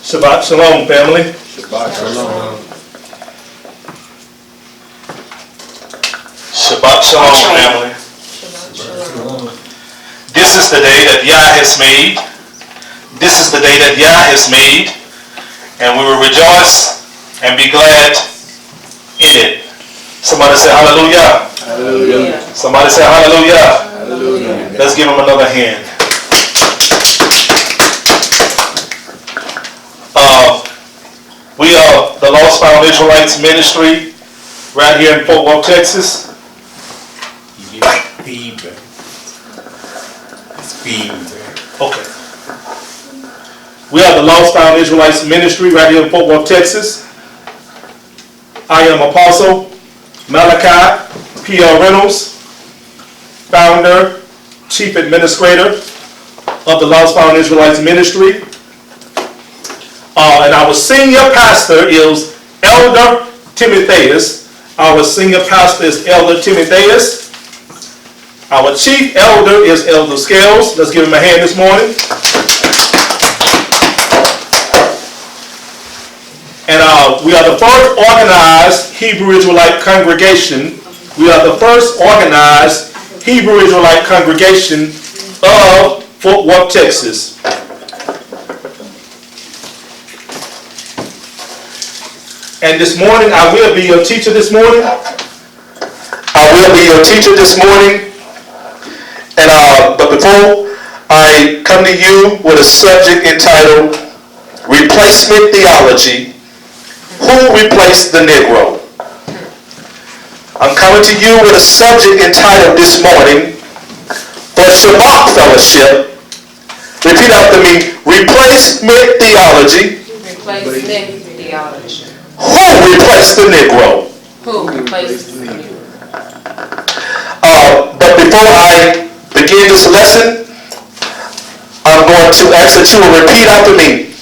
Shabbat Shalom, family. Shabbat Shalom. Shabbat Shalom, family. This is the day that Yah has made. This is the day that Yah has made. And we will rejoice and be glad in it. Somebody say hallelujah. Hallelujah. Somebody say hallelujah. Hallelujah. Let's give him another hand. We are the Lost Found Israelites Ministry right here in Fort Worth, Texas. You get feedback. It's feedback. Okay. We are the Lost Found Israelites Ministry right here in Fort Worth, Texas. I am Apostle Malachi P.L. Reynolds, founder, chief administrator of the Lost Found Israelites Ministry. And our senior pastor is Elder Timotheus. Our senior pastor is Elder Timotheus. Our chief elder is Elder Scales. Let's give him a hand this morning. And we are the first organized Hebrew Israelite congregation. We are the first organized Hebrew Israelite congregation of Fort Worth, Texas. And this morning, I will be your teacher this morning. I will be your teacher this morning. And but before I come to you with a subject entitled Replacement Theology, who replaced the Negro? I'm coming to you with a subject entitled this morning for Shabbat Fellowship. Repeat after me. Replacement Theology. Replacement theology. Who replaced the Negro? Who replaced the Negro? But before I begin this lesson, I'm going to ask that you will repeat after me.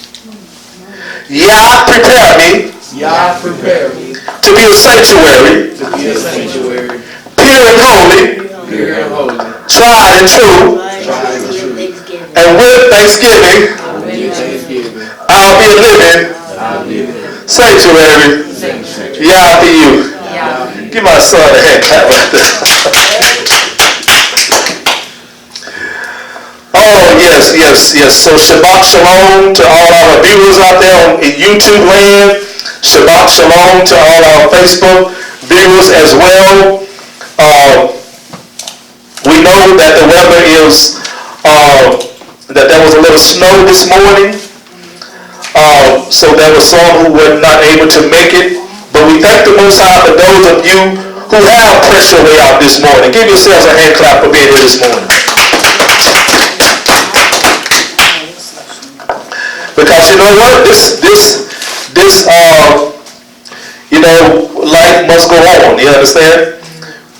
Yah prepare me. Yah prepare me To be a sanctuary. to be a sanctuary, Pure and holy. pure and holy, Tried and true. tried and true. And with thanksgiving, With thanksgiving, I'll be a living I'll live sanctuary. sanctuary. Yah for you. Yeah. Give my son a hand clap right there. Oh, yes. So Shabbat Shalom to all our viewers out there in YouTube land. Shabbat Shalom to all our Facebook viewers as well. We know that the weather is, that there was a little snow this morning. So there were some who were not able to make it. But we thank the Most High for those of you who have pressed your way out this morning. Give yourselves a hand clap for being here this morning. Because you know what? This life must go on. You understand?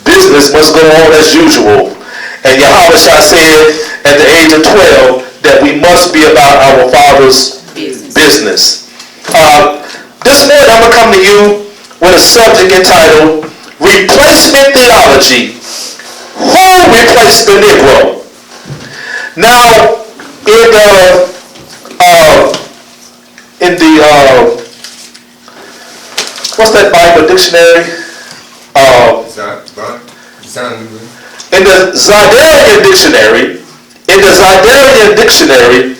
Business must go on as usual. And YAH'S said at the age of 12 that we must be about our Father's business. This morning I'm going to come to you with a subject entitled Replacement Theology. Who replaced the Negro? Now, in the what's that Bible dictionary? In the Zidarian dictionary,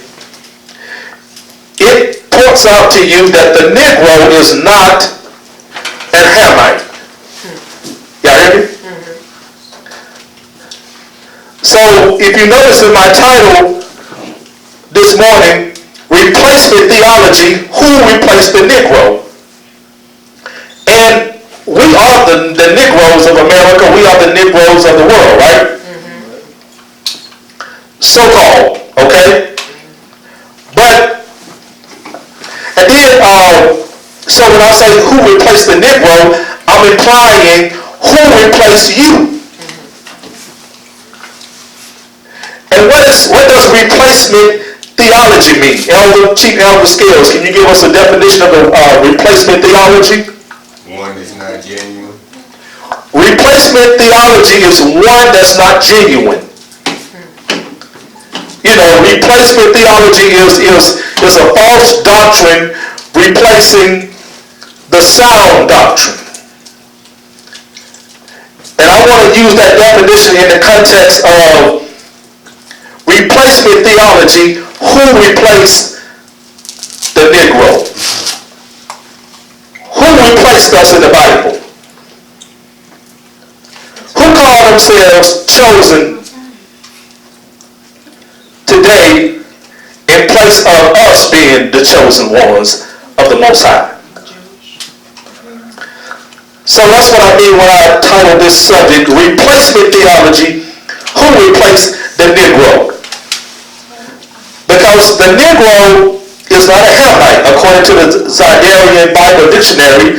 it points out to you that the Negro is not an Hamite. Y'all hear me? So, if you notice in my title this morning, Replacement Theology, who replaced the Negro? And we are the Negroes of America. We are the Negroes of the world, right? So-called, okay? But, and then, so when I say who replaced the Negro, I'm implying who replaced you. And what does replacement theology mean? Chief Elder Scales, can you give us a definition of replacement theology? One that's not genuine. Replacement theology is one that's not genuine. You know, replacement theology is a false doctrine replacing the sound doctrine. And I want to use that definition in the context of replacement theology. Who replaced the negro? Who replaced us in the Bible? Who call themselves chosen today in place of us being the chosen ones of the Most High? So that's what I mean when I title this subject, replacement theology. Who replaced the negro? Because the negro is not a Hamite, according to the Zidarian Bible Dictionary.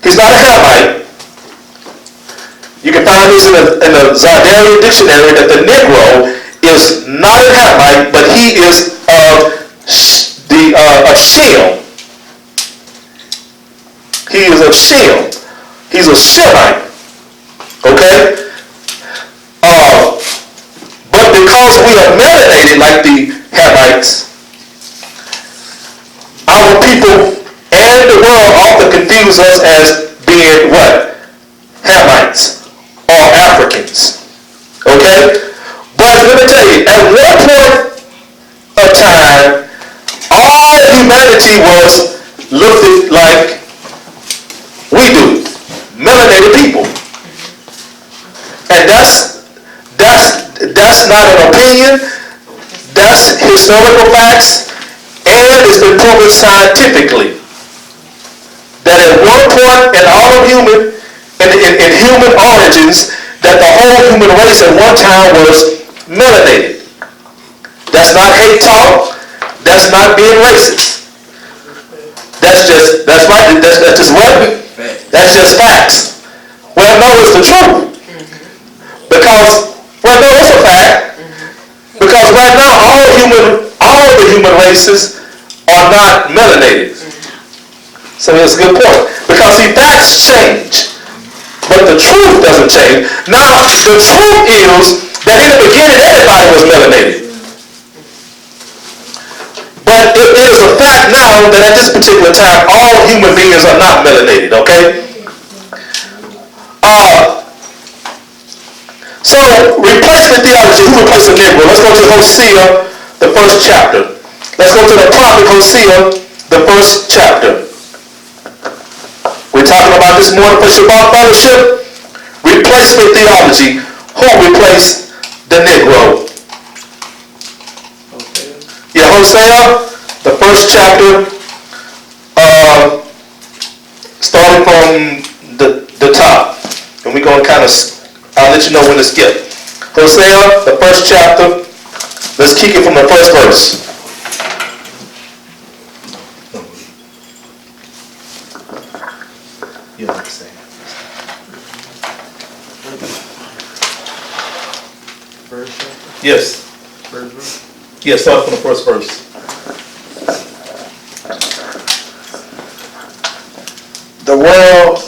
He's not a Hamite. You can find this in the Zidarian Dictionary that the negro is not a Hamite, but he is of Shem. He is of Shem. He's a Shemite. Okay? But because we are melanated like the Hamites, our people and the world often confuse us as being what? Hamites or Africans. Okay? But let me tell you, at one point of time, all humanity was looked like we do, melanated people. And that's not an opinion, that's historical facts, and it's been proven scientifically that at one point in all of human origins, that the whole human race at one time was melanated. That's not hate talk, that's not being racist. That's just what? That's just facts. Well, no, it's the truth. Because, well, no, it's a fact. Because right now, all the human races are not melanated. So it's a good point. Because, see, facts change. But the truth doesn't change. Now, the truth is that in the beginning, everybody was melanated. But it is a fact now that at this particular time, all human beings are not melanated, okay? So, replacement theology, who replaced the negro? Let's go to Hosea, the first chapter. Let's go to the prophet Hosea, the first chapter. We're talking about this morning for Shabbat fellowship. Replacement theology. Who replaced the negro? Yeah, Hosea, the first chapter, starting from the top. And we're going to kind of, I'll let you know when to skip. Hosea, the first chapter. Let's kick it from the first verse. You know what I'm saying? Yes. Yes, start from the first verse. The world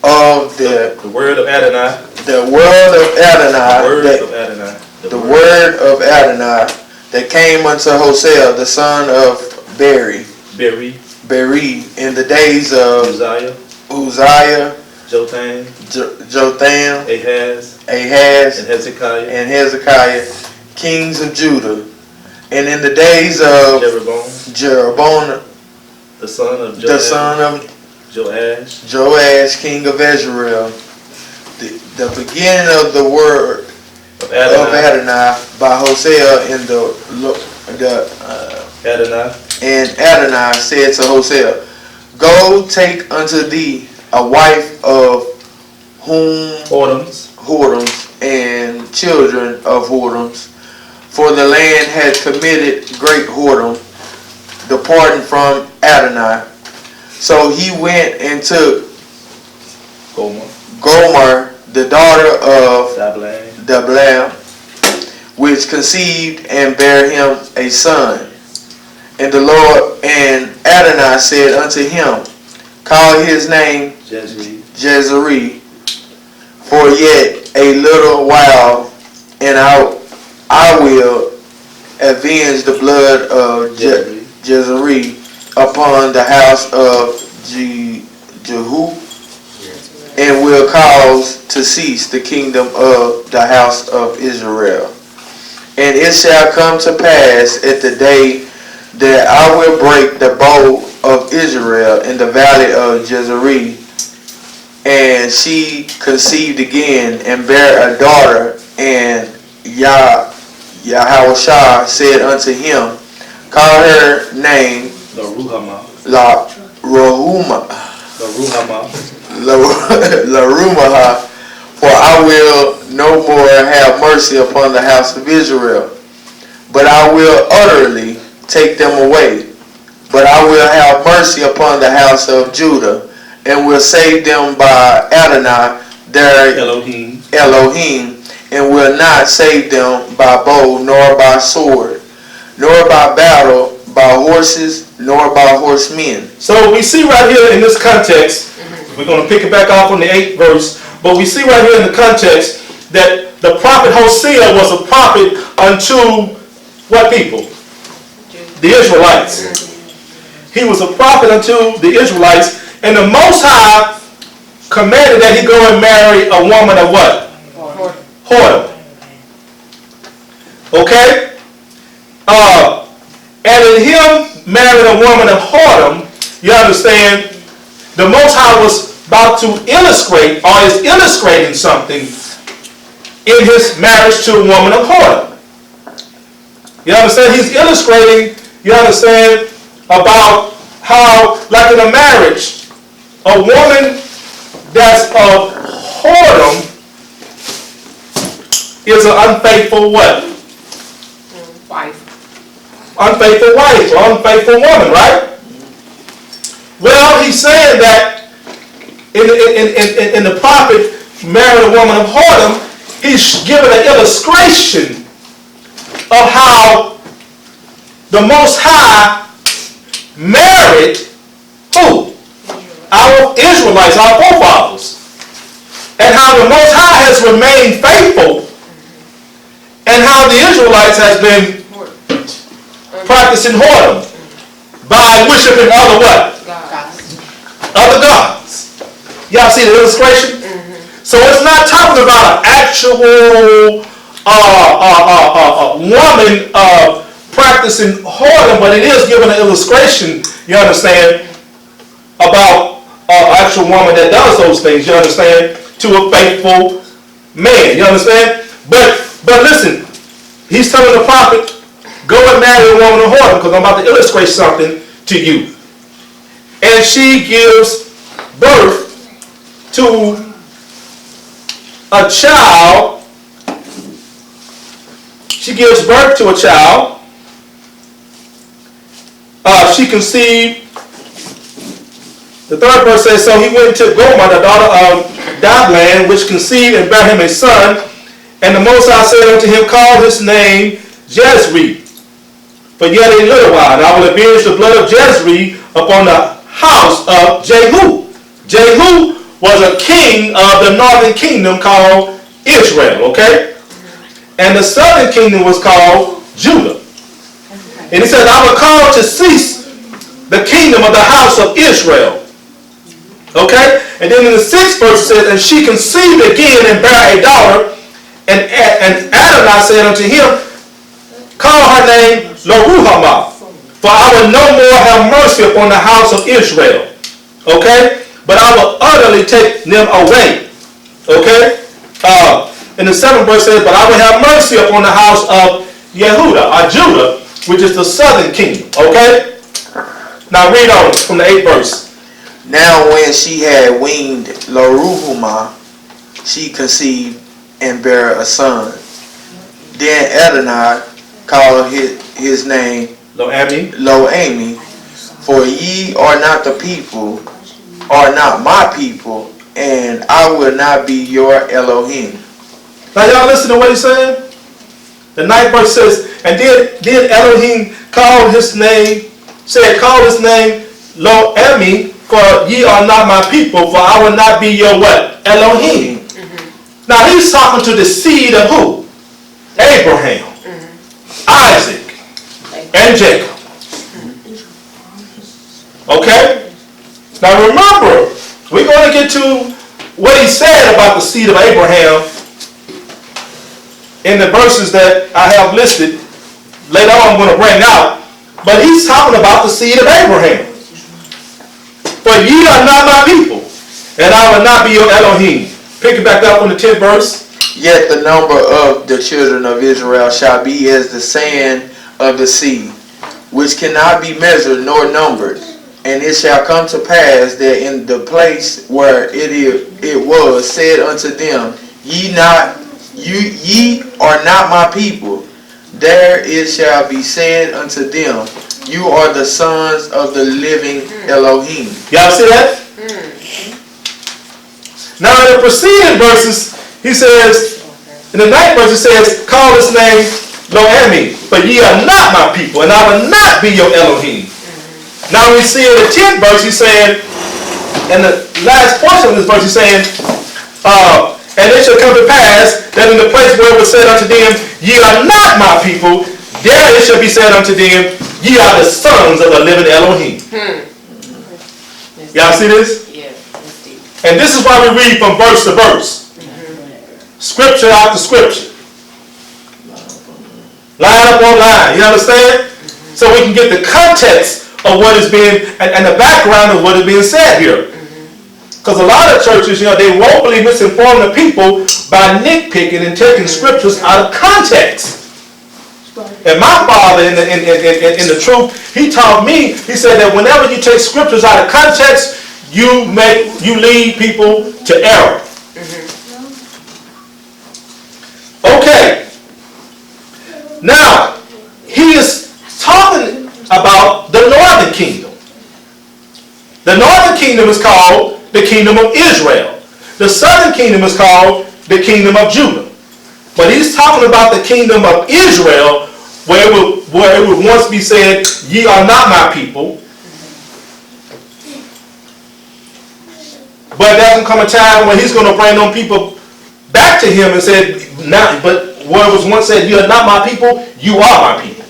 of The word of Adonai. the word of Adonai, The word of Adonai. the word of Adonai that came unto Hosea the son of Beri in the days of Uzziah, Jotham, Ahaz, and Hezekiah, kings of Judah, and in the days of Jeroboam, the son of Joash, king of Israel, the beginning of the word of Adonai by Hosea in and Adonai said to Hosea, Go take unto thee a wife of whoredoms and children of whoredoms, for the land had committed great whoredom, departing from Adonai. So he went and took Gomer, the daughter of Dablam, which conceived and bare him a son. And the Lord and Adonai said unto him, Call his name Jezreel, for yet a little while, and I will avenge the blood of Jezreel upon the house of Jehu, and will cause to cease the kingdom of the house of Israel. And it shall come to pass at the day that I will break the bow of Israel in the valley of Jezreel. And she conceived again and bare a daughter, and Yahushua said unto him, call her name La Rumaha, for I will no more have mercy upon the house of Israel, but I will utterly take them away. But I will have mercy upon the house of Judah, and will save them by Adonai their Elohim, and will not save them by bow, nor by sword, nor by battle, by horses, nor by horsemen. So we see right here in this context, we're going to pick it back off on the 8th verse, but we see right here in the context that the prophet Hosea was a prophet unto what people? The Israelites. He was a prophet unto the Israelites, and the Most High commanded that he go and marry a woman of what? Whoredom. Okay? And in him marrying a woman of whoredom, you understand, the Most High was about to illustrate, or is illustrating something in his marriage to a woman of whoredom. You understand? He's illustrating, you understand, about how, like in a marriage, a woman that's of whoredom is an unfaithful what? Wife. Unfaithful wife or unfaithful woman, right? Well, he's saying that in the prophet marrying a woman of whoredom, he's giving an illustration of how the Most High married who? Our Israelites, our forefathers. And how the Most High has remained faithful, and how the Israelites has been practicing whoredom by worshiping other what? Other gods. Y'all see the illustration? So it's not talking about an actual woman practicing whoredom, but it is giving an illustration, you understand, about an actual woman that does those things, you understand, to a faithful man, you understand? But listen, he's telling the prophet, go and marry a woman of whoredom, because I'm about to illustrate something to you. And she gives birth to a child. She gives birth to a child. She conceived. The third verse says, so he went to Gomer, the daughter of Dablan, which conceived and bare him a son. And the Most High said unto him, call his name Jezreel, for yet a little while, and I will avenge the blood of Jezreel upon the house of Jehu. Jehu was a king of the northern kingdom called Israel, okay? And the southern kingdom was called Judah. And he says, I will call to cease the kingdom of the house of Israel. Okay? And then in the 6th verse it says, and she conceived again and bare a daughter, and Adonai said unto him, call her name Loruhamah, for I will no more have mercy upon the house of Israel. Okay? But I will utterly take them away. Okay? In the 7th verse says, but I will have mercy upon the house of Yehudah, or Judah, which is the southern kingdom. Okay? Now read on from the 8th verse. Now when she had weaned Loruhamah, she conceived and bare a son. Then Adonai called his name Lo-Ami, for ye are not the people, are not my people, and I will not be your Elohim. Now y'all listen to what he's saying? The 9th verse says, and then Elohim called his name, call his name Lo-Ami, for ye are not my people, for I will not be your what? Elohim. Now he's talking to the seed of who? Abraham, Isaac, and Jacob. Okay? Now remember, we're going to get to what he said about the seed of Abraham in the verses that I have listed. Later on I'm going to bring out. But he's talking about the seed of Abraham. For ye are not my people, and I will not be your Elohim. Pick it back up on the 10th verse. Yet the number of the children of Israel shall be as the sand of the sea, which cannot be measured nor numbered. And it shall come to pass that in the place where it was said unto them, ye are not my people, there it shall be said unto them, you are the sons of the living Elohim. Y'all see that? Now in the preceding verses, he says, in the 9th verse, he says, call his name Lo-Ami, but ye are not my people, and I will not be your Elohim. Now we see in the 10th verse, he's saying, in the last portion of this verse, he's saying, and it shall come to pass that in the place where it was said unto them, ye are not my people, there it shall be said unto them, ye are the sons of the living Elohim. Y'all see this? Yeah, that's deep. And this is why we read from verse to verse. Scripture after scripture. Line up on line. You understand? So we can get the context of what is being, and the background of what is being said here. Because a lot of churches, they woefully misinform the people by nitpicking and taking scriptures out of context. And my father in the truth, he taught me, he said that whenever you take scriptures out of context, you lead people to error. Okay. Now, he is talking about the northern kingdom. The northern kingdom is called the kingdom of Israel. The southern kingdom is called the kingdom of Judah. But he's talking about the kingdom of Israel, where it would once be said, ye are not my people. But there's going to come a time when he's going to bring them people back to him and say, but where it was once said, you are not my people, you are my people.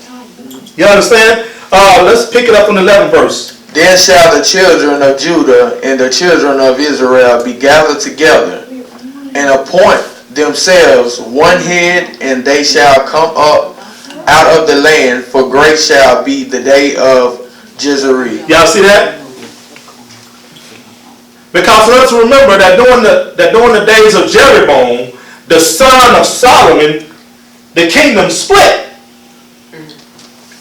You understand? Let's pick it up on the 11th verse. Then shall the children of Judah and the children of Israel be gathered together, and appoint themselves one head, and they shall come up out of the land, for great shall be the day of Jezreel. Y'all see that? Because let's remember that during the days of Jeroboam, the son of Solomon, the kingdom split.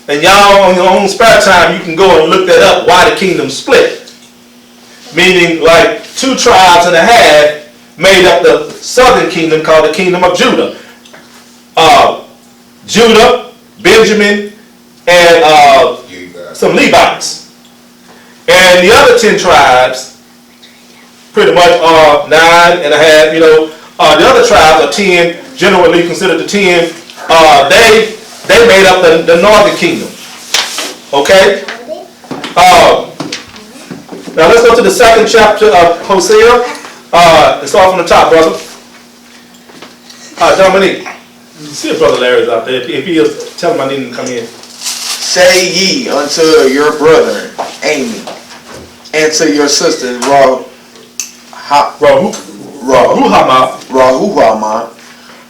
And y'all, on your own spare time, you can go and look that up, why the kingdom split. Meaning, like 2 tribes and a half made up the southern kingdom called the kingdom of Judah. Judah, Benjamin, and some Levites. And the other 10 tribes, pretty much are 9 and a half, the other tribes are 10, generally considered the 10. They made up the northern kingdom. Okay? Now let's go to the 2nd chapter of Hosea. Let's start from the top, brother. Dominique, see if Brother Larry's out there. If he is, tell him I need him to come in. Say ye unto your brethren, Amy, and to your sister, Rahuhama,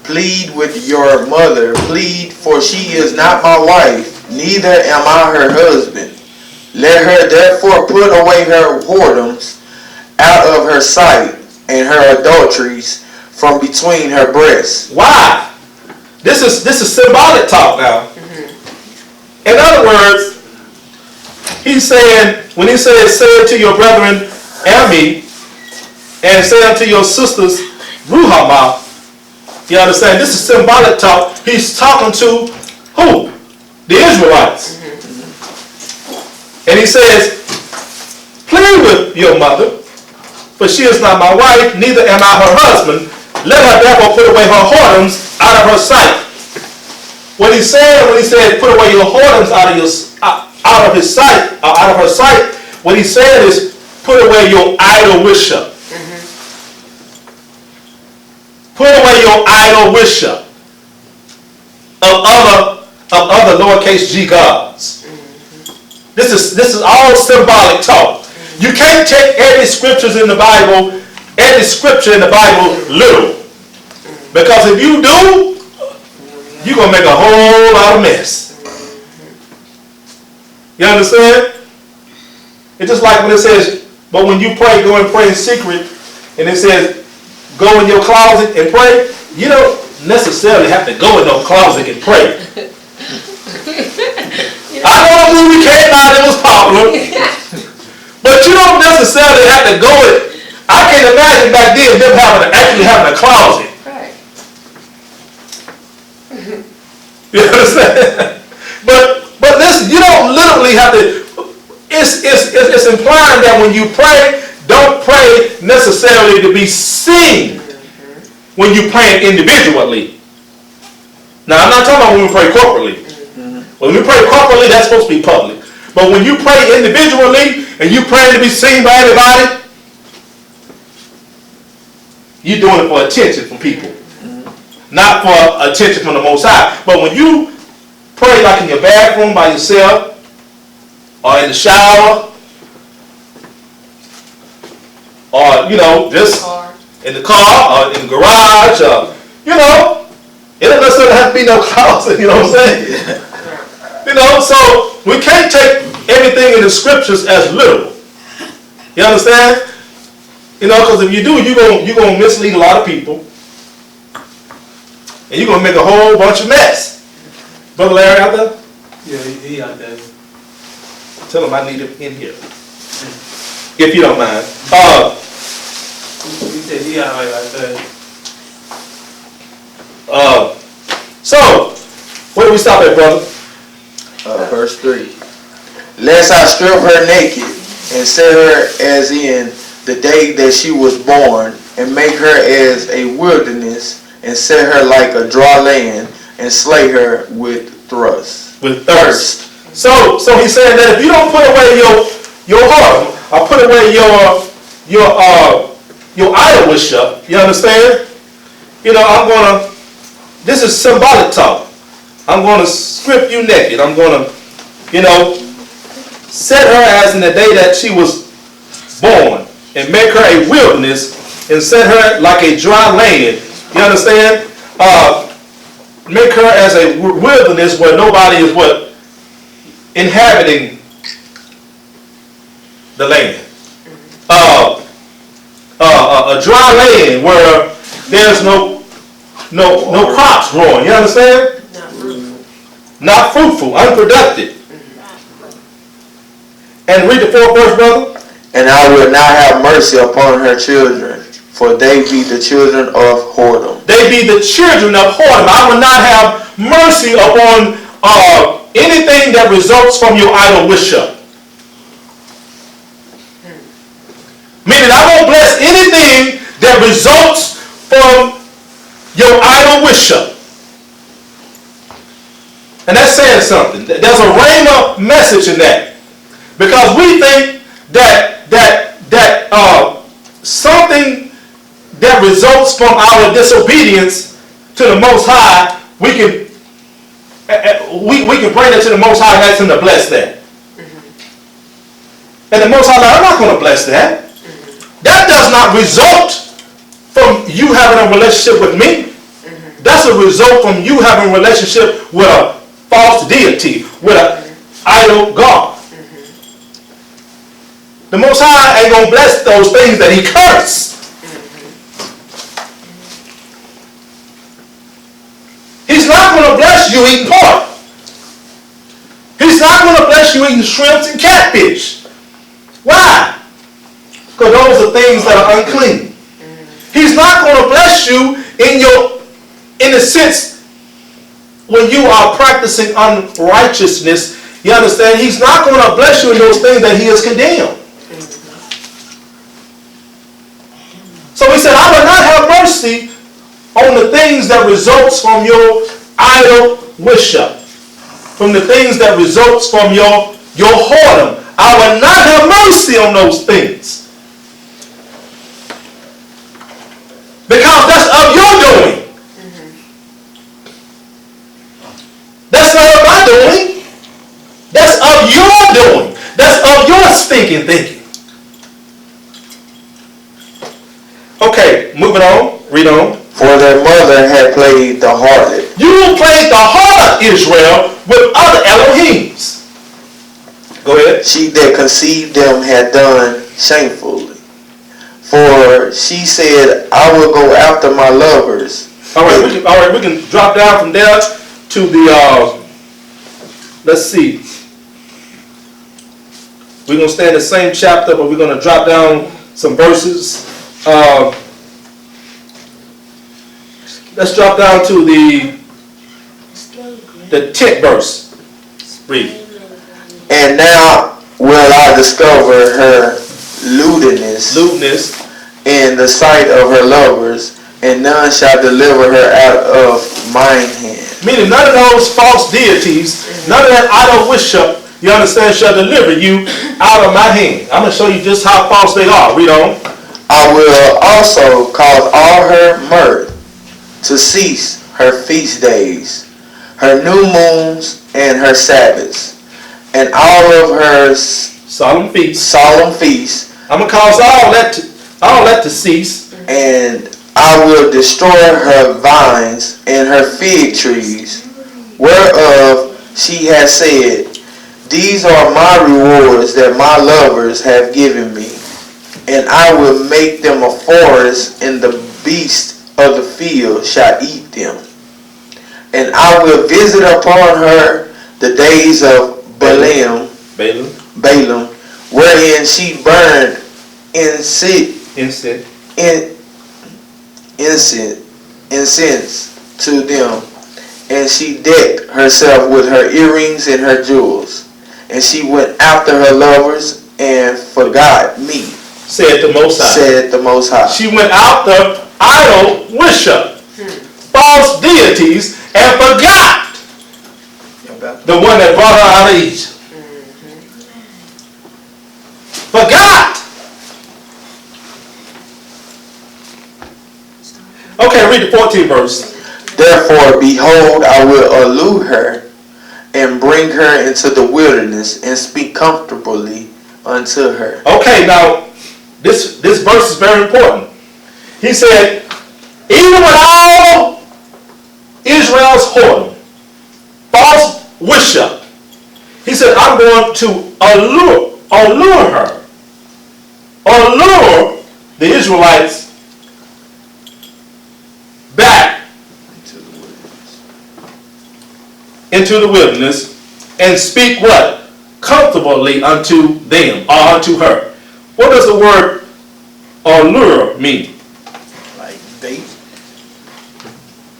plead with your mother, plead, for she is not my wife, neither am I her husband. Let her therefore put away her whoredoms out of her sight, and her adulteries from between her breasts. Why? This is symbolic talk now. In other words, he's saying, when he says, say unto your brethren, Ami, and say unto your sisters, Ruhamah, you understand? This is symbolic talk. He's talking to who? The Israelites. And he says, plead with your mother, for she is not my wife, neither am I her husband. Let her therefore put away her whoredoms out of her sight. What he's saying when he said, put away your whoredoms out of his sight, or out of her sight, what he's saying is, put away your idol worship. Put away your idol worship of of other lowercase g gods. This is all symbolic talk. You can't take every scripture in the Bible literal. Because if you do, you're going to make a whole lot of mess. You understand? It's just like when it says, but when you pray, go and pray in secret, and it says, go in your closet and pray. You don't necessarily have to go in no closet and pray. I know a movie came out that was popular, but you don't necessarily have to go in. I can't imagine back then them actually having a closet. Right. You understand? But listen, you don't literally have to. It's implying that when you pray, don't pray necessarily to be seen when you pray individually. Now, I'm not talking about when we pray corporately. When we pray corporately, that's supposed to be public. But when you pray individually and you pray to be seen by everybody, you're doing it for attention from people, not for attention from the Most High. But when you pray like in your bathroom by yourself, or in the shower, or just in the car, or in the garage, or it don't necessarily have to be no closet. You know what I'm saying? So we can't take everything in the scriptures as literal. You understand? Because if you do, you're gonna mislead a lot of people, and you're gonna make a whole bunch of mess. Brother Larry out there? Yeah, he out there. Tell him I need him in here, if you don't mind. He said he out right there. So where do we stop at, brother? Verse 3. Lest I strip her naked and set her as in the day that she was born, and make her as a wilderness, and set her like a dry land, and slay her with thirst. With thirst. So he's saying that if you don't put away your heart, or put away your idol worship, you understand? This is symbolic talk. I'm going to strip you naked. I'm going to, set her as in the day that she was born, and make her a wilderness, and set her like a dry land. You understand? Make her as a wilderness where nobody is inhabiting the land. A dry land where there's no crops growing. You understand? Not fruitful, unproductive. And read the 4th verse, brother. And I will not have mercy upon her children, for they be the children of whoredom. They be the children of whoredom. I will not have mercy upon anything that results from your idol worship. Meaning I won't bless anything that results from your idol worship. And that's saying something. There's a rhema message in that. Because we think that something that results from our disobedience to the Most High, we can bring it to the Most High and ask Him to bless that. And the Most High, I'm not going to bless that. That does not result from you having a relationship with me. That's a result from you having a relationship with a false deity, with an idol God. The Most High ain't going to bless those things that He cursed. He's not going to bless you eating pork. He's not going to bless you eating shrimps and catfish. Why? Because those are things that are unclean. He's not going to bless you in the sense when you are practicing unrighteousness. You understand? He's not going to bless you in those things that He has condemned. So He said, I will not have mercy on the things that results from your idol worship, from the things that results from your whoredom. I will not have mercy on those things. Because that's of your doing. That's not of my of your stinking thinking. Okay, moving on. Read on. For their mother had played the harlot. You played the harlot, Israel, with other Elohims. Go ahead. She that conceived them had done shamefully. For she said, I will go after my lovers. All right, we can drop down from there to the, let's see. We're going to stay in the same chapter, but we're going to drop down some verses. Let's drop down to the 10th verse. Read. And now will I discover her lewdness in the sight of her lovers, and none shall deliver her out of mine hand. Meaning none of those false deities, none of that idol worship, you understand, shall deliver you out of my hand. I'm going to show you just how false they are. Read on. I will also cause all her mirth to cease, her feast days, her new moons, and her Sabbaths, and all of her solemn feasts. I'm going to cause all that to cease. And I will destroy her vines and her fig trees, whereof she has said, these are my rewards that my lovers have given me. And I will make them a forest, and the beasts of the field shall eat them. And I will visit upon her the days of Balaam, wherein she burned incense to them, and she decked herself with her earrings and her jewels. And she went after her lovers and forgot me, said the Most High. She went after idol worship, false deities, and forgot the one that brought her out of Egypt. Forgot. Okay, read the 14th verse. Therefore, behold, I will allure her and bring her into the wilderness and speak comfortably unto her. Okay, now this verse is very important. He said, even with all Israel's whoredom, false worship, he said, I'm going to allure the Israelites back into the wilderness and speak what? Comfortably unto them or unto her. What does the word allure mean? Like bait.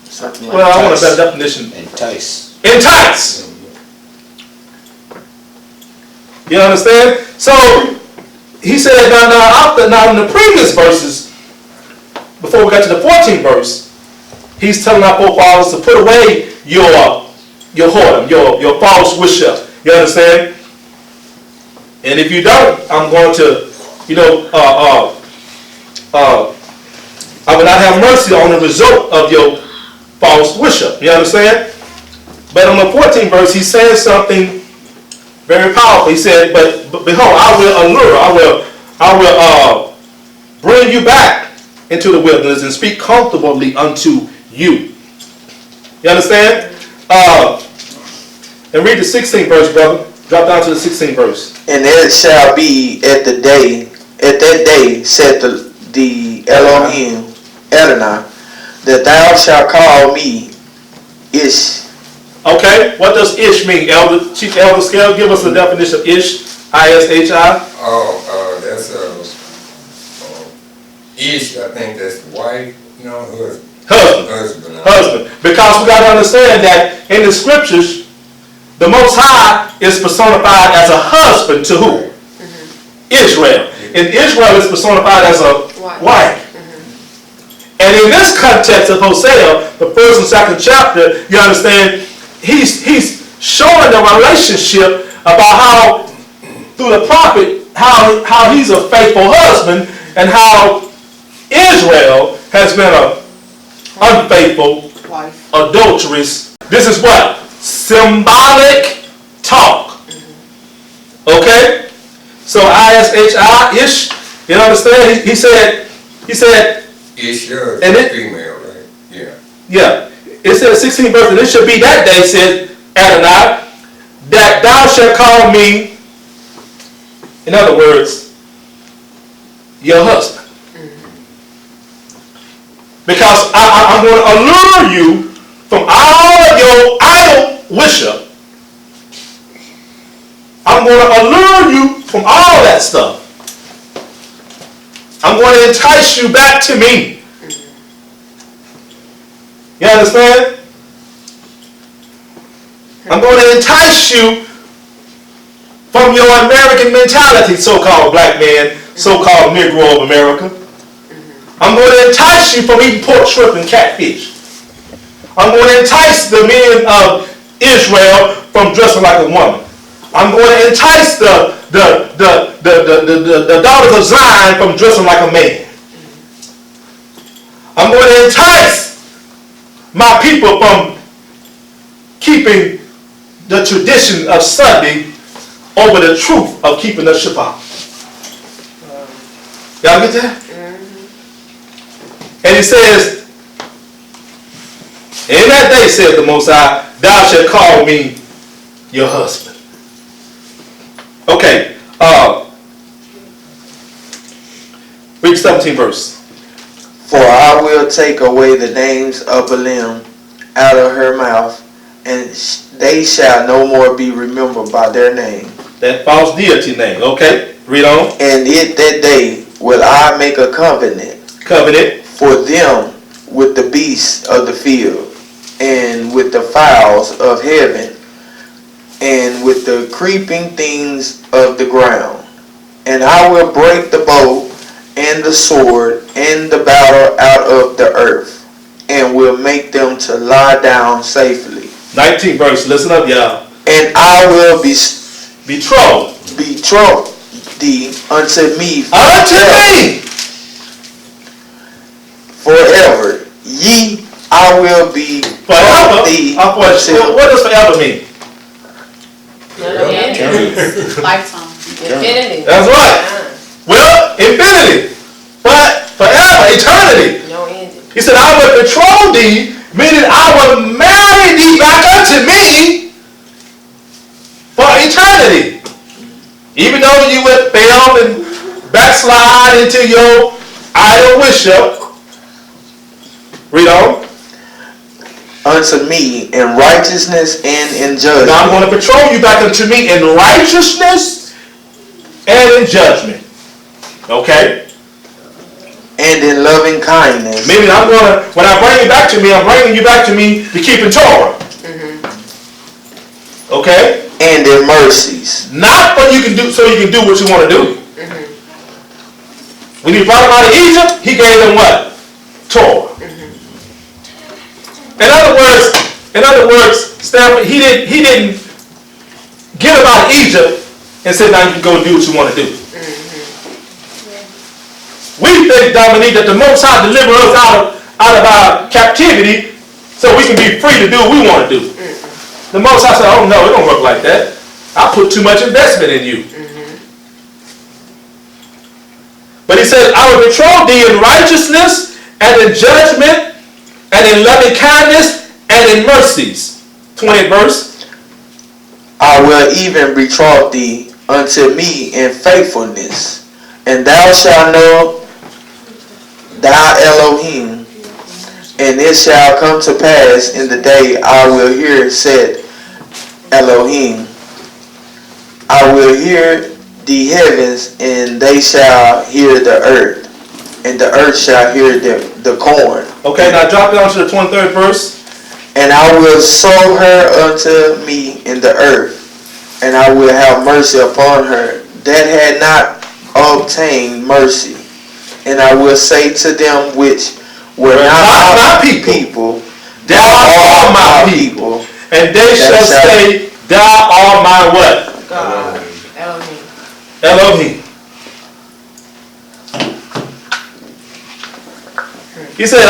Something like Well, I want a better definition. Entice. Entice. You understand? So he said, now in the previous verses, before we got to the 14th verse, he's telling our forefathers to put away your whoredom, your false worship. You understand? And if you don't, I'm going to, I will not have mercy on the result of your false worship. You understand? But on the 14th verse, he says something very powerful. He said, but behold, I will allure, I will bring you back into the wilderness and speak comfortably unto you. You understand? And read the 16th verse, brother. Drop down to the 16th verse. And it shall be at that day, said the Elohim, Adonai, that thou shalt call me Ish. Okay, what does Ish mean? Chief Elder Scale, give us the definition of Ish. I-S-H-I. That's Ish. I think that's the wife. Husband. Because we got to understand that in the scriptures, the Most High is personified as a husband to who? Israel. And Israel is personified as a wife. And in this context of Hosea, the first and second chapter, you understand, he's showing the relationship about how, through the prophet, how he's a faithful husband and how Israel has been an unfaithful, adulterous. This is what? Symbolic talk. Okay? So ISHI, ish, you understand? He said, Isha, And it- female, right? Yeah. yeah, it says 16 verse, and it shall be that day, said Adonai, that thou shalt call me, in other words, your husband. Because I'm going to allure you from all of your idol worship. I'm going to allure you from all that stuff. I'm going to entice you back to me. You understand? I'm going to entice you from your American mentality, so-called black man, so-called Negro of America. I'm going to entice you from eating pork, shrimp, and catfish. I'm going to entice the men of Israel from dressing like a woman. I'm going to entice the daughters of Zion from dressing like a man. I'm going to entice my people from keeping the tradition of Sunday over the truth of keeping the Shabbat. Y'all get that? And he says, in that day, said the Most High, thou shalt call me your husband. Okay, read 17 verse. For I will take away the names of Balaam out of her mouth, and they shall no more be remembered by their name. That false deity name. Okay, read on. And it that day will I make a covenant Covenant. for them with the beasts of the field, and with the fowls of heaven, and with the creeping things of the ground. And I will break the bow and the sword and the battle out of the earth, and will make them to lie down safely. 19 verse. Listen up, y'all. And I will Betrothed. betroth thee unto me Unto me. forever. Ye, I will be Forever. thee What does forever mean? Lifetime. Infinity. That's right. Well, infinity. But forever, eternity. No ending. He said, I will betroth thee, meaning I will marry thee back unto me for eternity. Even though you would fail and backslide into your idol worship. Read on. unto me in righteousness and in judgment. Now I'm going to betroth you back unto me in righteousness and in judgment. Okay? And in loving kindness. Meaning I'm going to, when I bring you back to me, I'm bringing you back to me to keep in Torah. Okay? And in mercies. Not so you can do what you want to do. When he brought them out of Egypt, he gave them what? Torah. In other words, Stanford, he didn't get them out of Egypt and said, now you can go do what you want to do. We think, Dominique, that the Most High deliver us out of our captivity so we can be free to do what we want to do. The Most High said, oh no, it don't work like that. I put too much investment in you. But he said, I will betroth thee in righteousness and in judgment and in loving kindness and in mercies. 20th verse. I will even betroth thee unto me in faithfulness, and thou shalt know thy Elohim, and it shall come to pass in the day I will hear said Elohim, I will hear the heavens, and they shall hear the earth, and the earth shall hear the corn. Okay, now drop down to the 23rd verse. And I will sow her unto me in the earth, and I will have mercy upon her that had not obtained mercy. And I will say to them which were not my people, Thou art my people. And they shall say, Thou art my what? God. Elohim. Elohim. He said,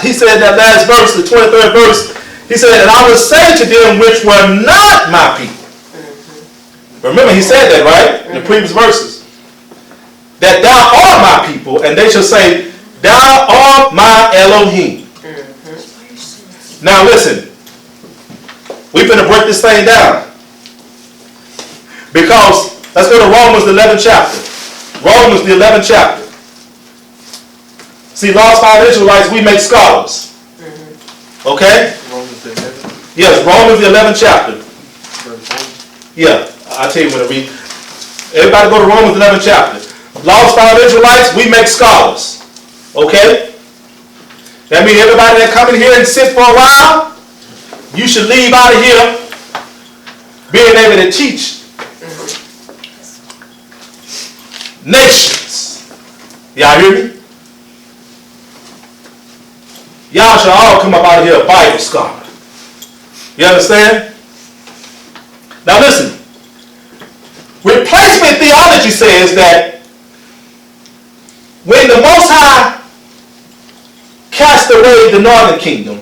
he said that last verse, the 23rd verse, he said, and I will say to them which were not my people. Remember, he said that, right? In the previous verses. That thou art my people, and they shall say, thou art my Elohim. Now listen, we're going to break this thing down. Because, let's go to Romans the 11th chapter. Romans the 11th chapter. See, lost found Israelites, we make scholars. Okay? Romans 11. Yes, Romans the 11th chapter. Yeah, I'll tell you when to read. Everybody go to Romans 11th chapter. Lost found Israelites, we make scholars. Okay? That means everybody that come in here and sit for a while, you should leave out of here being able to teach nations. Y'all hear me? Y'all should all come up out of here a Bible scholar. You understand? Now listen. Replacement theology says that when the Most High cast away the northern kingdom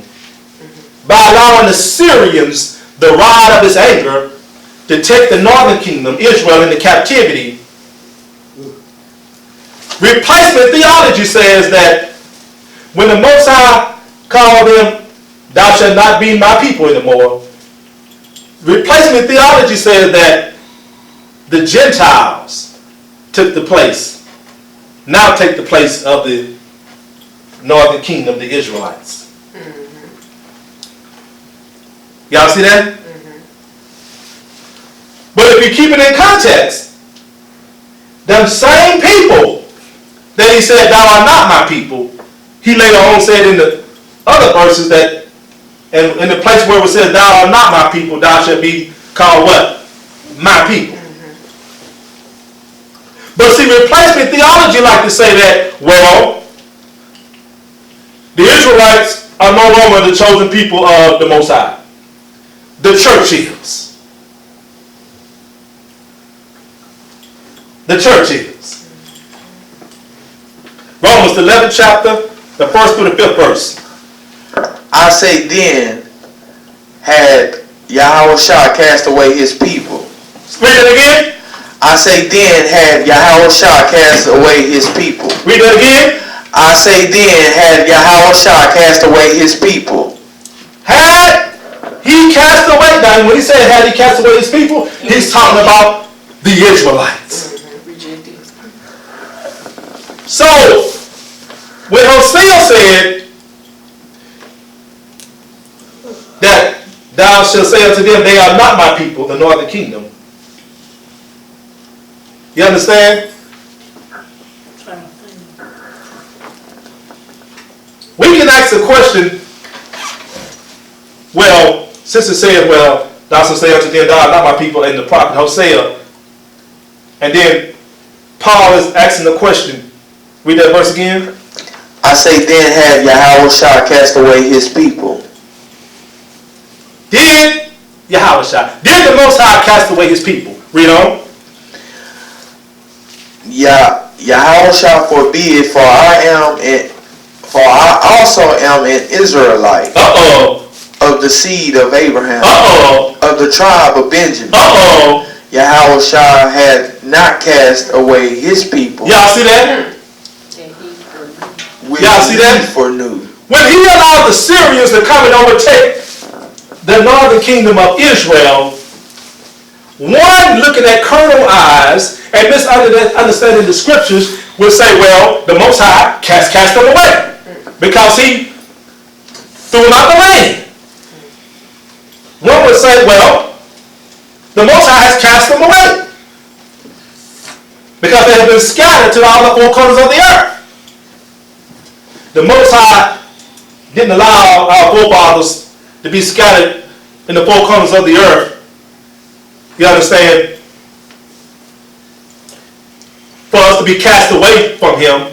by allowing the Syrians the rod of his anger to take the northern kingdom, Israel, into captivity, replacement theology says that when the Most High called them, thou shalt not be my people anymore, replacement theology says that the Gentiles take the place of the northern kingdom, the Israelites. Y'all see that? But if you keep it in context, them same people that he said, thou art not my people, he later on said in the other verses that, and in the place where it says, thou art not my people, thou shalt be called what? My people. But see, replacement theology like to say that, well, the Israelites are no longer the chosen people of the Most High. The church is. The church is. Romans the 11th chapter, the 1st through the 5th verse. I say then, had Yahushua cast away his people. Read it again. I say then, had Yahushua cast away his people. Read it again. I say then, had Yahushua cast away his people. Had he cast away, now when he said had he cast away his people, he's talking about the Israelites. So, when Hosea said that thou shalt say unto them, they are not my people, the northern kingdom. You understand? We can ask the question, well, since it said, well, thou shalt say unto them, thou art not my people, and the prophet Hosea, and then Paul is asking the question. Read that verse again. I say then, had Yahushua cast away his people. Did Yahushua, did the Most High cast away his people? Read on. Yahushua forbid, for I also am an Israelite. Of the seed of Abraham. Of the tribe of Benjamin. Yahushua had not cast away his people. Y'all see that? Y'all see that? When he allowed the Syrians to come and overtake the northern kingdom of Israel, one looking at carnal eyes and misunderstanding the scriptures will say, well, the Most High cast them away because he threw them out the land. One would say, well, the Most High has cast them away because they have been scattered to all the four corners of the earth. The Most High didn't allow our forefathers to be scattered in the four corners of the earth. You understand? For us to be cast away from him,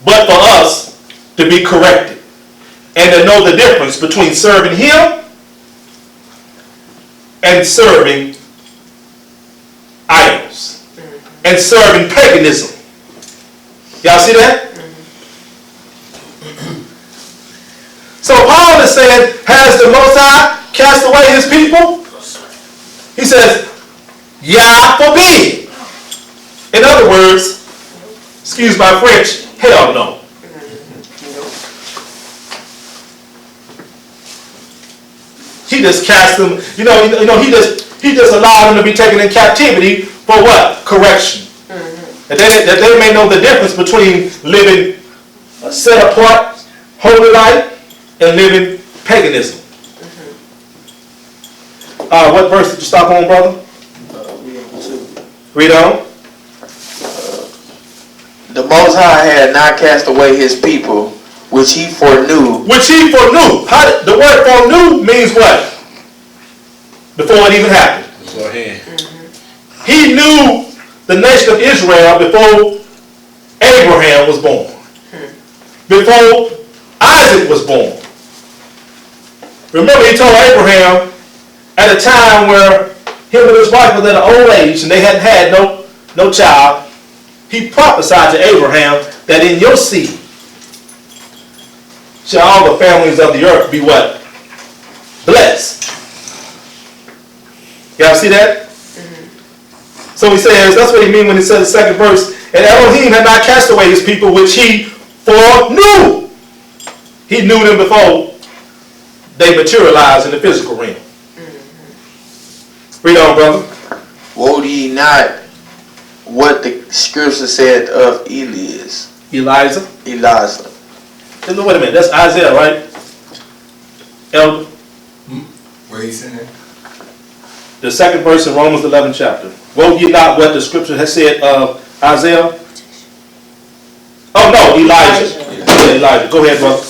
but for us to be corrected and to know the difference between serving him and serving idols and serving paganism. Y'all see that? So Paul is saying, has the Most High cast away his people? He says, Yah forbid. In other words, excuse my French, hell no. He just cast them, he just allowed them to be taken in captivity for what? Correction. That they may know the difference between living a set apart, holy life and living paganism. What verse did you stop on, brother? Read on. The Most High had not cast away his people, which he foreknew. Which he foreknew. The word foreknew means what? Before it even happened. He knew the nation of Israel before Abraham was born. Before Isaac was born. Remember, he told Abraham at a time where him and his wife was at an old age and they hadn't had no child. He prophesied to Abraham that in your seed shall all the families of the earth be what? Blessed. Y'all see that? So he says, that's what he means when he says the second verse, and Elohim had not cast away his people, which he foreknew. He knew them before they materialized in the physical realm. Read on, brother. Would ye not what the scripture said of Elias? Elijah. Wait a minute, that's Isaiah, right? Elder. Where you saying? The second verse in Romans 11 chapter. Woe ye not what the scripture has said of Isaiah? Oh no, Elijah. Yeah, Elijah. Go ahead, brother.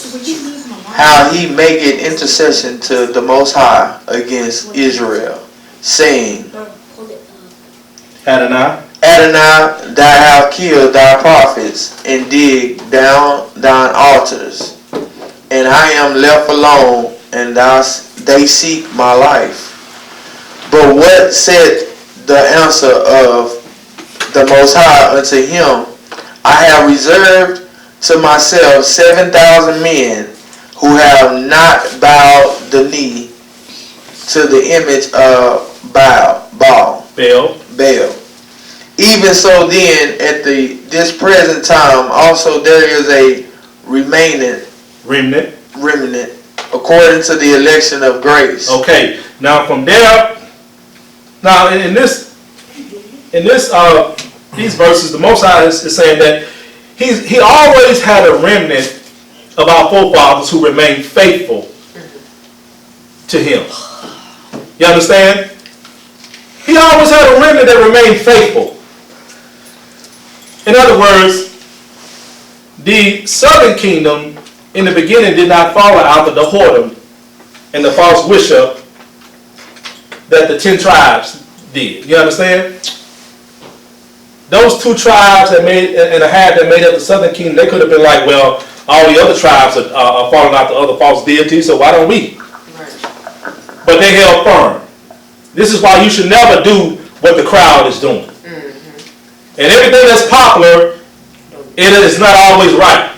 How he maketh intercession to the Most High against Israel, saying, Adonai. Adonai, thou hast killed thy prophets, and dig down thine altars, and I am left alone, and they seek my life. But what said the answer of the Most High unto him? I have reserved to myself 7,000 men who have not bowed the knee to the image of Baal. Even so then, at this present time, also there is a remnant according to the election of grace. Okay, now from there, now in these verses, the Most High is saying that he always had a remnant of our forefathers who remained faithful to him. You understand? He always had a remnant that remained faithful. In other words, the southern kingdom in the beginning did not follow after the whoredom and the false worship that the 10 tribes did. You understand? Those 2 tribes that made up the southern kingdom, they could have been like, well, all the other tribes are following after other false deities, so why don't we? Right. But they held firm. This is why you should never do what the crowd is doing. And everything that's popular, it is not always right.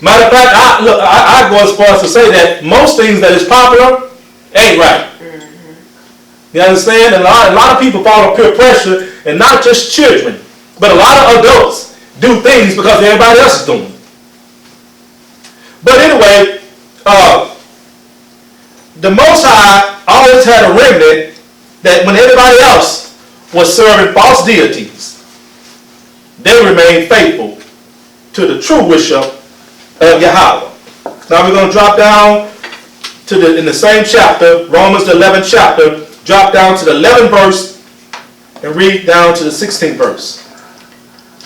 Matter of fact, I go as far as to say that most things that is popular ain't right. You understand? And a lot of people follow peer pressure, and not just children, but a lot of adults do things because everybody else is doing it. But anyway, the Most High always had a remnant that when everybody else was serving false deities, they remained faithful to the true worship of Yahweh. Now we're going to drop down to in the same chapter, Romans the 11th chapter, drop down to the 11th verse and read down to the 16th verse.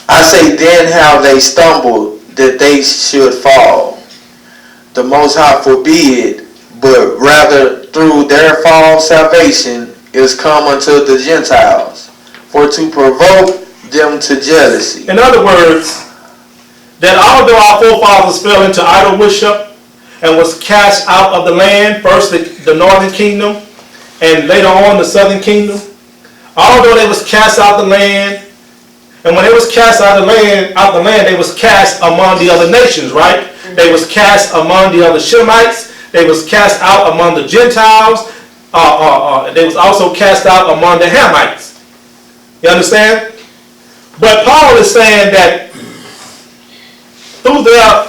I say then how they stumbled that they should fall. The Most High forbid, but rather through their fall salvation is come unto the Gentiles, for to provoke them to jealousy. In other words, that although our forefathers fell into idol worship and was cast out of the land, first the northern kingdom and later on the southern kingdom, although they was cast out the land, and when they was cast out the land, they was cast among the other nations, right? They was cast among the other Shemites. They was cast out among the Gentiles. They was also cast out among the Hamites. You understand? But Paul is saying that through their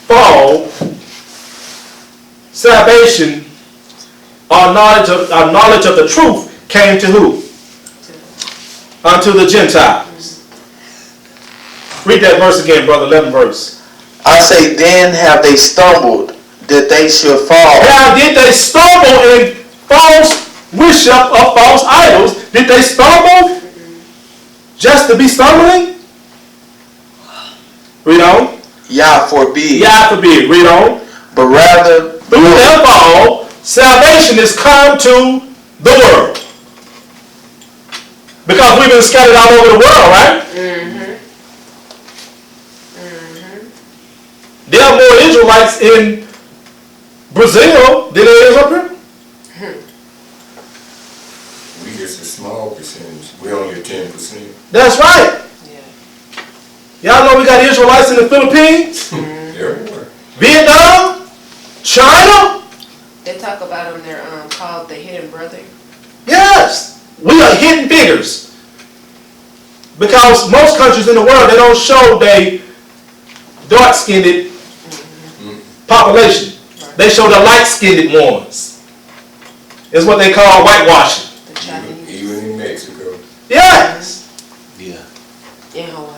fall, salvation, our knowledge of the truth came to who? Unto the Gentiles. Read that verse again, brother, 11th verse. I say, then have they stumbled that they should fall. Now, did they stumble in false worship of false idols? Did they stumble just to be stumbling? Read on. Yah forbid. Yah forbid. Read on. But rather, through their fall, salvation is come to the world. Because we've been scattered all over the world, right? There are more Israelites in Brazil than there is up here. We just a small percentage. We only 10%. That's right. Y'all know we got Israelites in the Philippines, Everywhere. Vietnam, China. They talk about them, they're called the hidden brother. Yes, we are hidden figures. Because most countries in the world, they don't show their dark-skinned population. They show the light-skinned ones. It's what they call whitewashing. The Chinese. Even in Mexico. Yes. yeah. In Hawaii.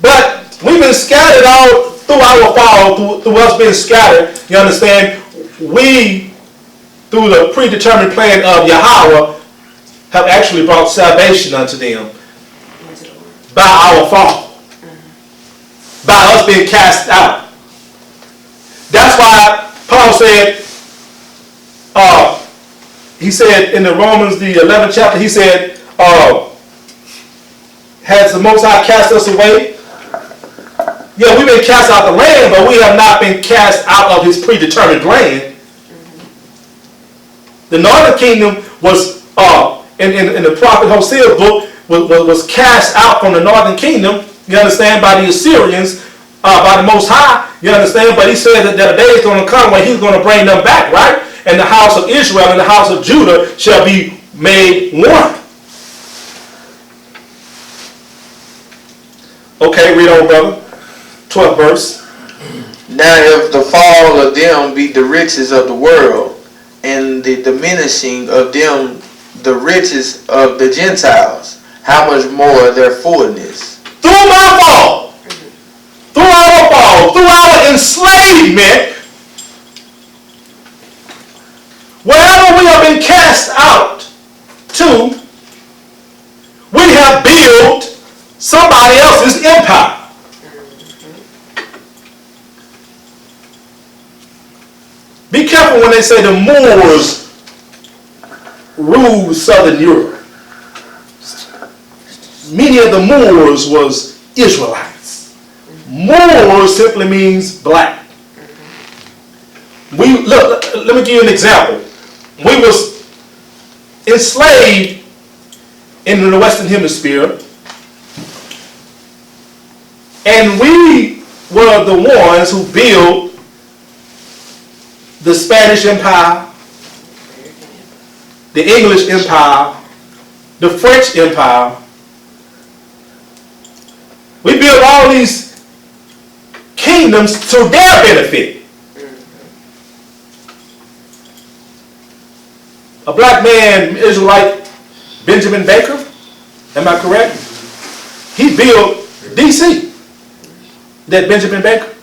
But we've been scattered all through our fall, through us being scattered. You understand? We, through the predetermined plan of Yahweh, have actually brought salvation unto them by our fall. By us being cast out. That's why Paul said, he said in the Romans, the 11th chapter, he said, has the Most High cast us away? Yeah, we've been cast out of the land, but we have not been cast out of his predetermined land. The northern kingdom was, in the prophet Hosea's book, was cast out from the northern kingdom, you understand, by the Assyrians, by the Most High, you understand, but he said that a day is going to come when he's going to bring them back, right? And the house of Israel and the house of Judah shall be made one. Okay, read on, brother. 12th verse. Now if the fall of them be the riches of the world, and the diminishing of them the riches of the Gentiles, how much more their fullness? Through my fall, through our fall, through our enslavement, wherever we have been cast out to, we have built somebody else's empire. Be careful when they say the Moors ruled Southern Europe. Many of the Moors was Israelites. Moor simply means black. Let me give you an example. We was enslaved in the Western Hemisphere, and we were the ones who built the Spanish Empire, the English Empire, the French Empire. We built all these kingdoms to their benefit. A black man, Israelite, Benjamin Baker, am I correct? He built DC. That Benjamin Baker,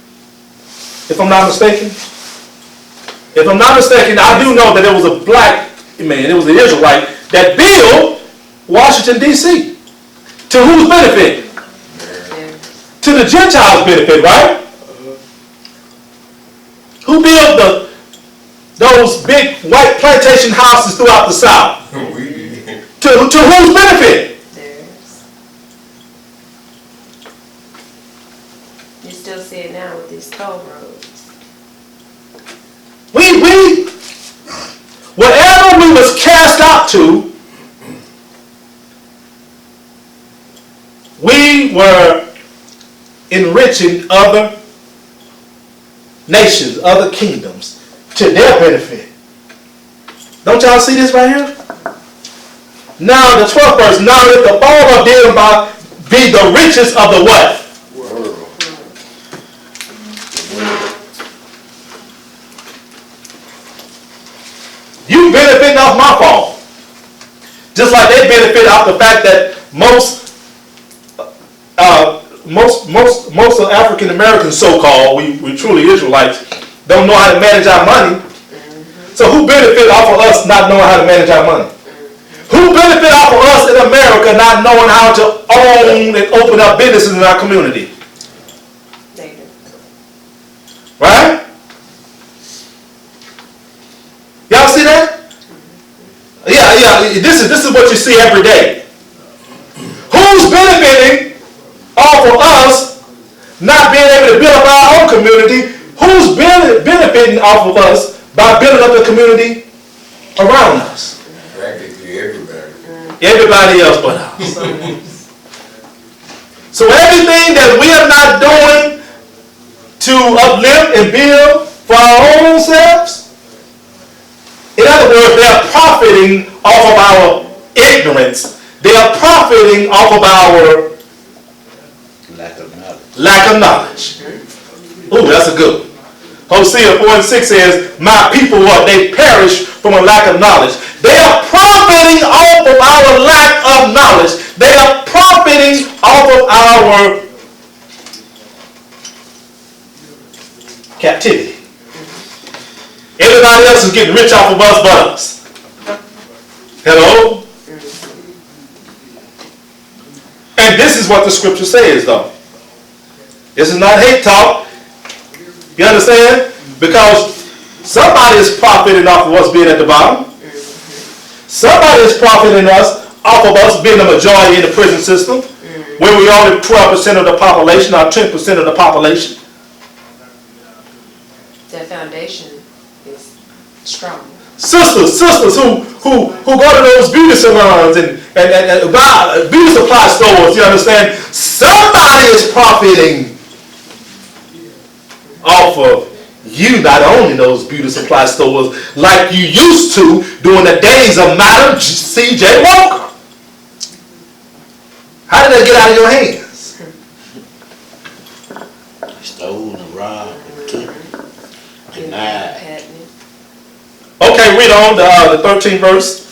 if I'm not mistaken. If I'm not mistaken, I do know that there was a black man, it was an Israelite, that built Washington, D.C. To whose benefit? To the Gentiles' benefit, right? Who built those big white plantation houses throughout the South? We did. To whose benefit? Theirs. You still see it now with these toll roads. Wherever we was cast out to, we were enriching other nations, other kingdoms, to their benefit. Don't y'all see this right here? Now the 12th verse. Now if the fall of them be the riches of the what? You benefiting off my fall. Just like they benefit off the fact that most of African Americans, so-called, we truly Israelites, don't know how to manage our money. So who benefit off of us not knowing how to manage our money? Who benefit off of us in America not knowing how to own and open up businesses in our community? They do. Right? Y'all see that? Yeah. This is what you see every day. Who's benefiting off of us not being able to build up our own community? Who's benefiting off of us by building up the community around us? Practically everybody. Everybody else but us. So everything that we are not doing to uplift and build for our own selves, in other words, they are profiting off of our ignorance. They are profiting off of our lack of knowledge. Ooh, that's a good one. Hosea 4:6 says, my people, they perish from a lack of knowledge. They are profiting off of our lack of knowledge. They are profiting off of our captivity. Everybody else is getting rich off of us but us. Hello? And this is what the scripture says, though. This is not hate talk. You understand? Because somebody is profiting off of us being at the bottom. Somebody is profiting off of us being the majority in the prison system, where we only 12% of the population or 10% of the population. That foundation is strong. Sisters who go to those beauty salons and buy beauty supply stores, you understand? Somebody is profiting off of you, not only those beauty supply stores like you used to during the days of Madam C.J. Walker. How did that get out of your hands? Stole and robbed and took, denied. Okay, read on the 13th verse.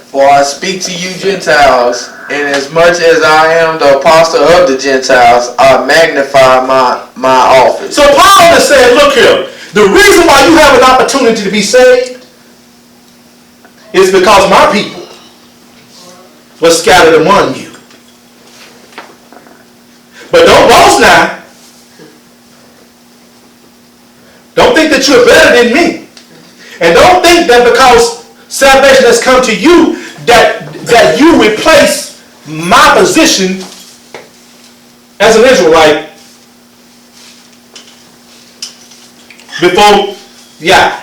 For I speak to you Gentiles, and as much as I am the apostle of the Gentiles, I magnify my office. So Paul is saying, look here, the reason why you have an opportunity to be saved is because my people were scattered among you. But don't boast now. Don't think that you're better than me. And don't think that because salvation has come to you that you replace my position as an Israelite before Yah.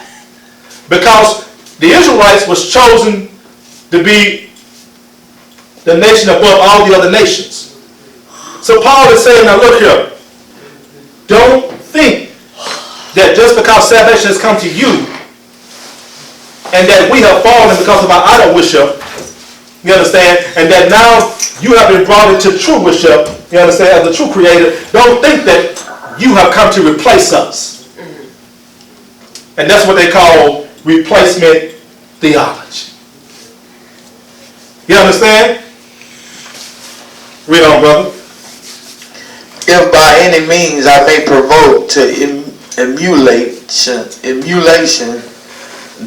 Because the Israelites was chosen to be the nation above all the other nations. So Paul is saying, now look here, don't think that just because salvation has come to you and that we have fallen because of our idol worship, you understand, and that now you have been brought into true worship, you understand, as the true creator, don't think that you have come to replace us. And that's what they call replacement theology. You understand? Read on, brother. If by any means I may provoke to emulation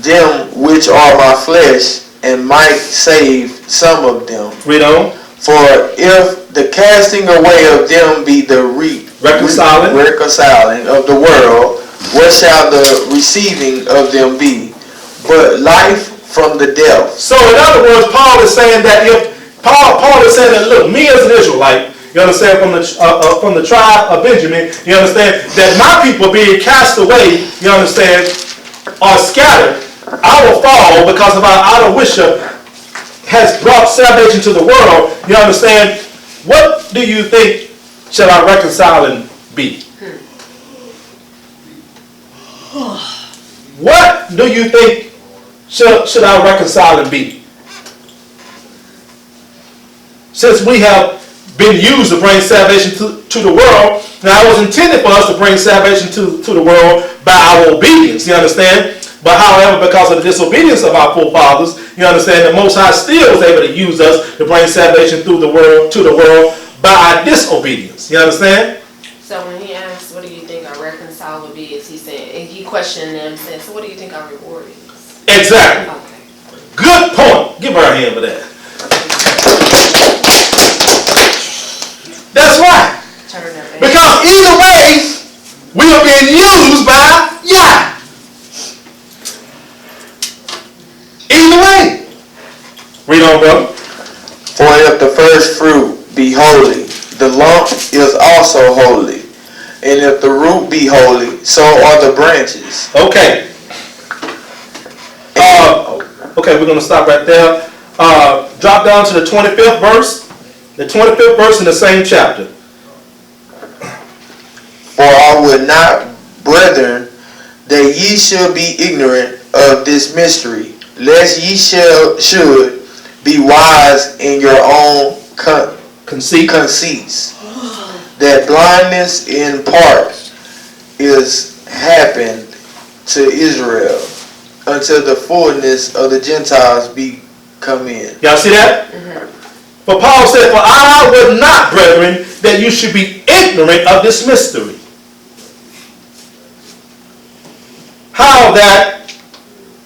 them which are my flesh, and might save some of them. Read on. For if the casting away of them be the reconciling of the world, what shall the receiving of them be? But life from the death. So in other words, Paul is saying that if Paul is saying that, look, me as an Israelite, you understand, from the tribe of Benjamin, you understand that my people being cast away, you understand, are scattered. Our fall because of our idol worship has brought salvation to the world. You understand? What do you think shall our reconciling be? What do you think should our reconciling be? since we have been used to bring salvation to the world, now it was intended for us to bring salvation to the world by our obedience, you understand? But however, because of the disobedience of our forefathers, you understand, the Most High still was able to use us to bring salvation to the world by our disobedience, you understand? So when he asks, what do you think our reconcile would be, is he saying, and he questioned them, saying, so what do you think our reward is? Exactly. Okay. Good point. Give her a hand for that. That's right. Turn up. Because either way, we are being used by Yah. Either way. Read on, brother. For if the first fruit be holy, the lump is also holy. And if the root be holy, so are the branches. Okay. Okay, we're going to stop right there. Drop down to the 25th verse. The 25th verse in the same chapter. For I would not, brethren, that ye should be ignorant of this mystery, lest ye should be wise in your own conceits, that blindness in part is happened to Israel, until the fullness of the Gentiles be come in. Y'all see that? For Paul said, for I would not, brethren, that you should be ignorant of this mystery. How that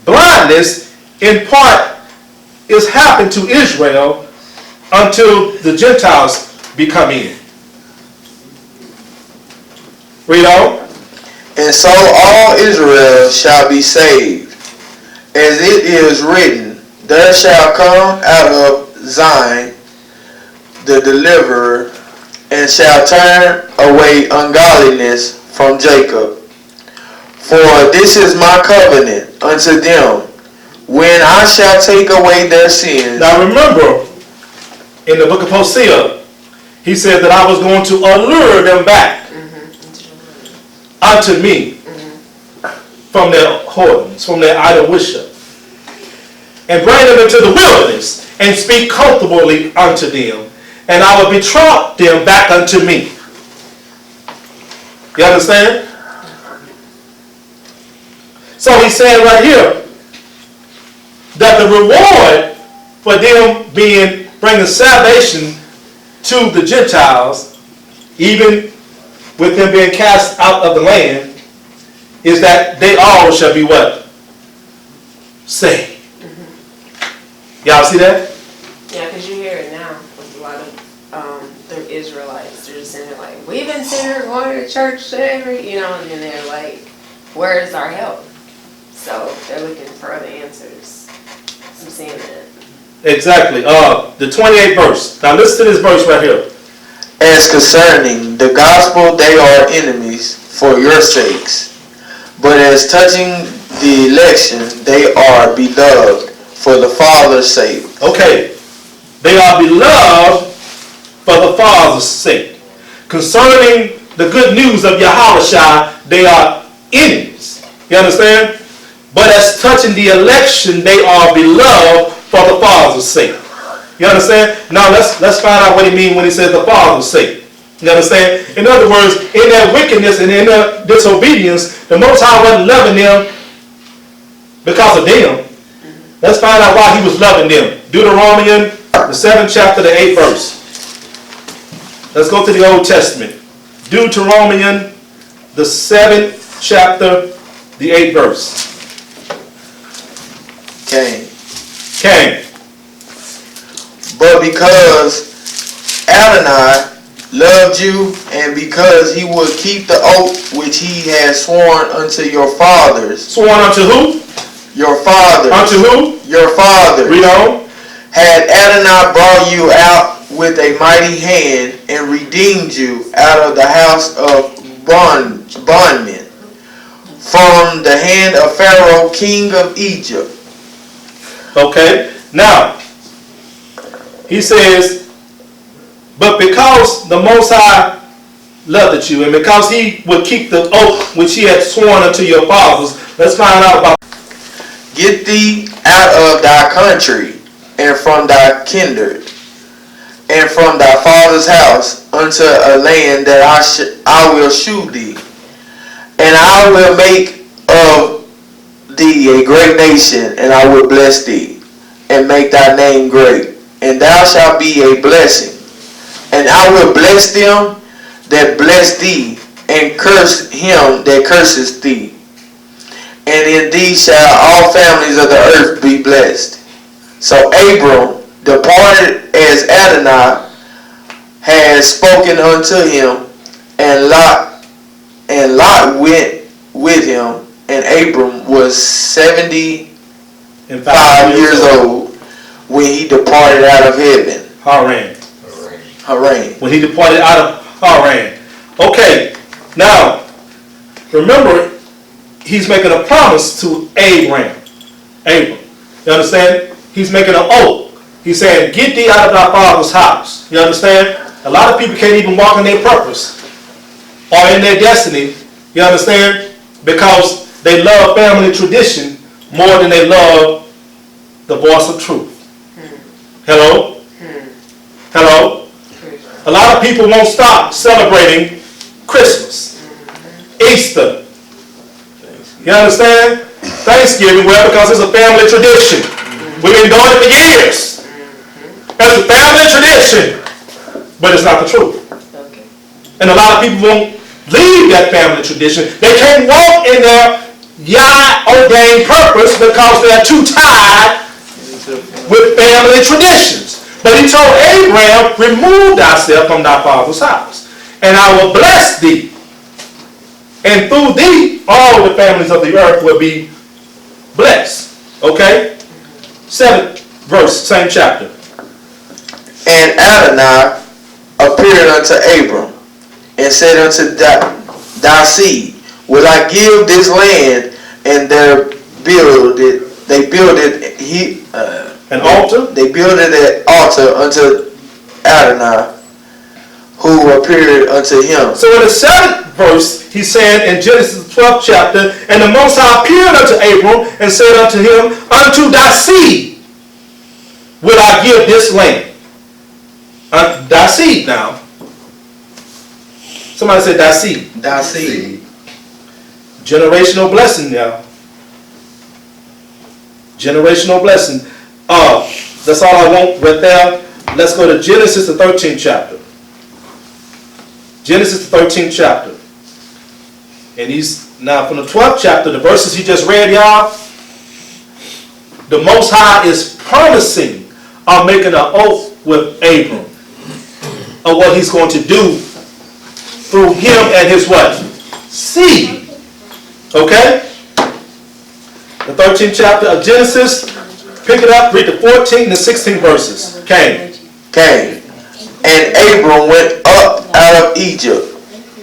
blindness in part is happened to Israel until the Gentiles become in. Read on. And so all Israel shall be saved, as it is written, there shall come out of Zion the deliverer, and shall turn away ungodliness from Jacob. For this is my covenant unto them, when I shall take away their sins. Now remember, in the book of Hosea, he said that I was going to allure them back unto me from their whoredoms, from their idol worship, and bring them into the wilderness, and speak comfortably unto them, and I will betroth them back unto me. You understand? So he's saying right here that the reward for them bringing salvation to the Gentiles, even with them being cast out of the land, is that they all shall be what? Saved. Y'all see that? Yeah, because you hear it now with a lot of the Israelites. They're just sitting there like, we've been sitting here going to church every, and then they're like, where is our help? So they're looking for other answers. I'm seeing that. Exactly. The 28th verse. Now listen to this verse right here. As concerning the gospel, they are enemies for your sakes. But as touching the election, they are beloved for the Father's sake. Okay. They are beloved for the Father's sake. Concerning the good news of YAH'S, they are enemies. You understand? But as touching the election, they are beloved for the Father's sake. You understand? Now let's find out what he means when he says the Father's sake. You understand? In other words, in their wickedness and in their disobedience, the Most High wasn't loving them because of them. Let's find out why he was loving them. Deuteronomy, the 7th chapter, the 8th verse. Let's go to the Old Testament. Deuteronomy, the 7th chapter, the 8th verse. Cain. But because Adonai loved you, and because he would keep the oath which he had sworn unto your fathers. Sworn unto who? Your fathers. Unto who? Your fathers. Read on. Had Adonai brought you out with a mighty hand, and redeemed you out of the house of bondmen, from the hand of Pharaoh, king of Egypt. Okay. Now, he says, but because the Most High loved you, and because he would keep the oath which he had sworn unto your fathers, let's find out about. Get thee out of thy country, and from thy kindred, and from thy father's house unto a land that I will shew thee. And I will make of thee a great nation, and I will bless thee, and make thy name great, and thou shalt be a blessing. And I will bless them that bless thee, and curse him that curses thee. And in thee shall all families of the earth be blessed. So Abram departed as Adonai had spoken unto him, and Lot went with him, and Abram was 75 years old when he departed out of heaven. Haran. Haran. When he departed out of Haran. Okay, now, remember, he's making a promise to Abram. You understand? He's making an oath. He's saying, get thee out of thy father's house. You understand? A lot of people can't even walk in their purpose or in their destiny. You understand? Because they love family tradition more than they love the voice of truth. Hello? Hello? A lot of people won't stop celebrating Christmas, Easter. You understand? Thanksgiving, well, because it's a family tradition. We've been doing it for years. It's a family tradition, but it's not the truth. And a lot of people won't leave that family tradition. They can't walk in their Yah-ordained purpose because they're too tied with family traditions. But he told Abraham, remove thyself from thy father's house, and I will bless thee. And through thee, all the families of the earth will be blessed. Okay? 7th verse, same chapter. And Adonai appeared unto Abram, and said unto thy seed, will I give this land? And they builded An altar? They builded an altar unto Adonai, who appeared unto him. So in the 7th verse, he said in Genesis 12th chapter, and the Most High appeared unto Abram and said unto him, unto thy seed will I give this land. Thy seed now. Somebody said thy seed. Thy seed. Generational blessing now. Generational blessing. That's all I want right there. Let's go to Genesis the 13th chapter. Genesis the 13th chapter. And he's now from the 12th chapter, the verses he just read, y'all. The Most High is promising or making an oath with Abram of what he's going to do through him and his what? Seed. Okay? The 13th chapter of Genesis. Pick it up, read the 14th and 16th verses. Cain. And Abram went up out of Egypt,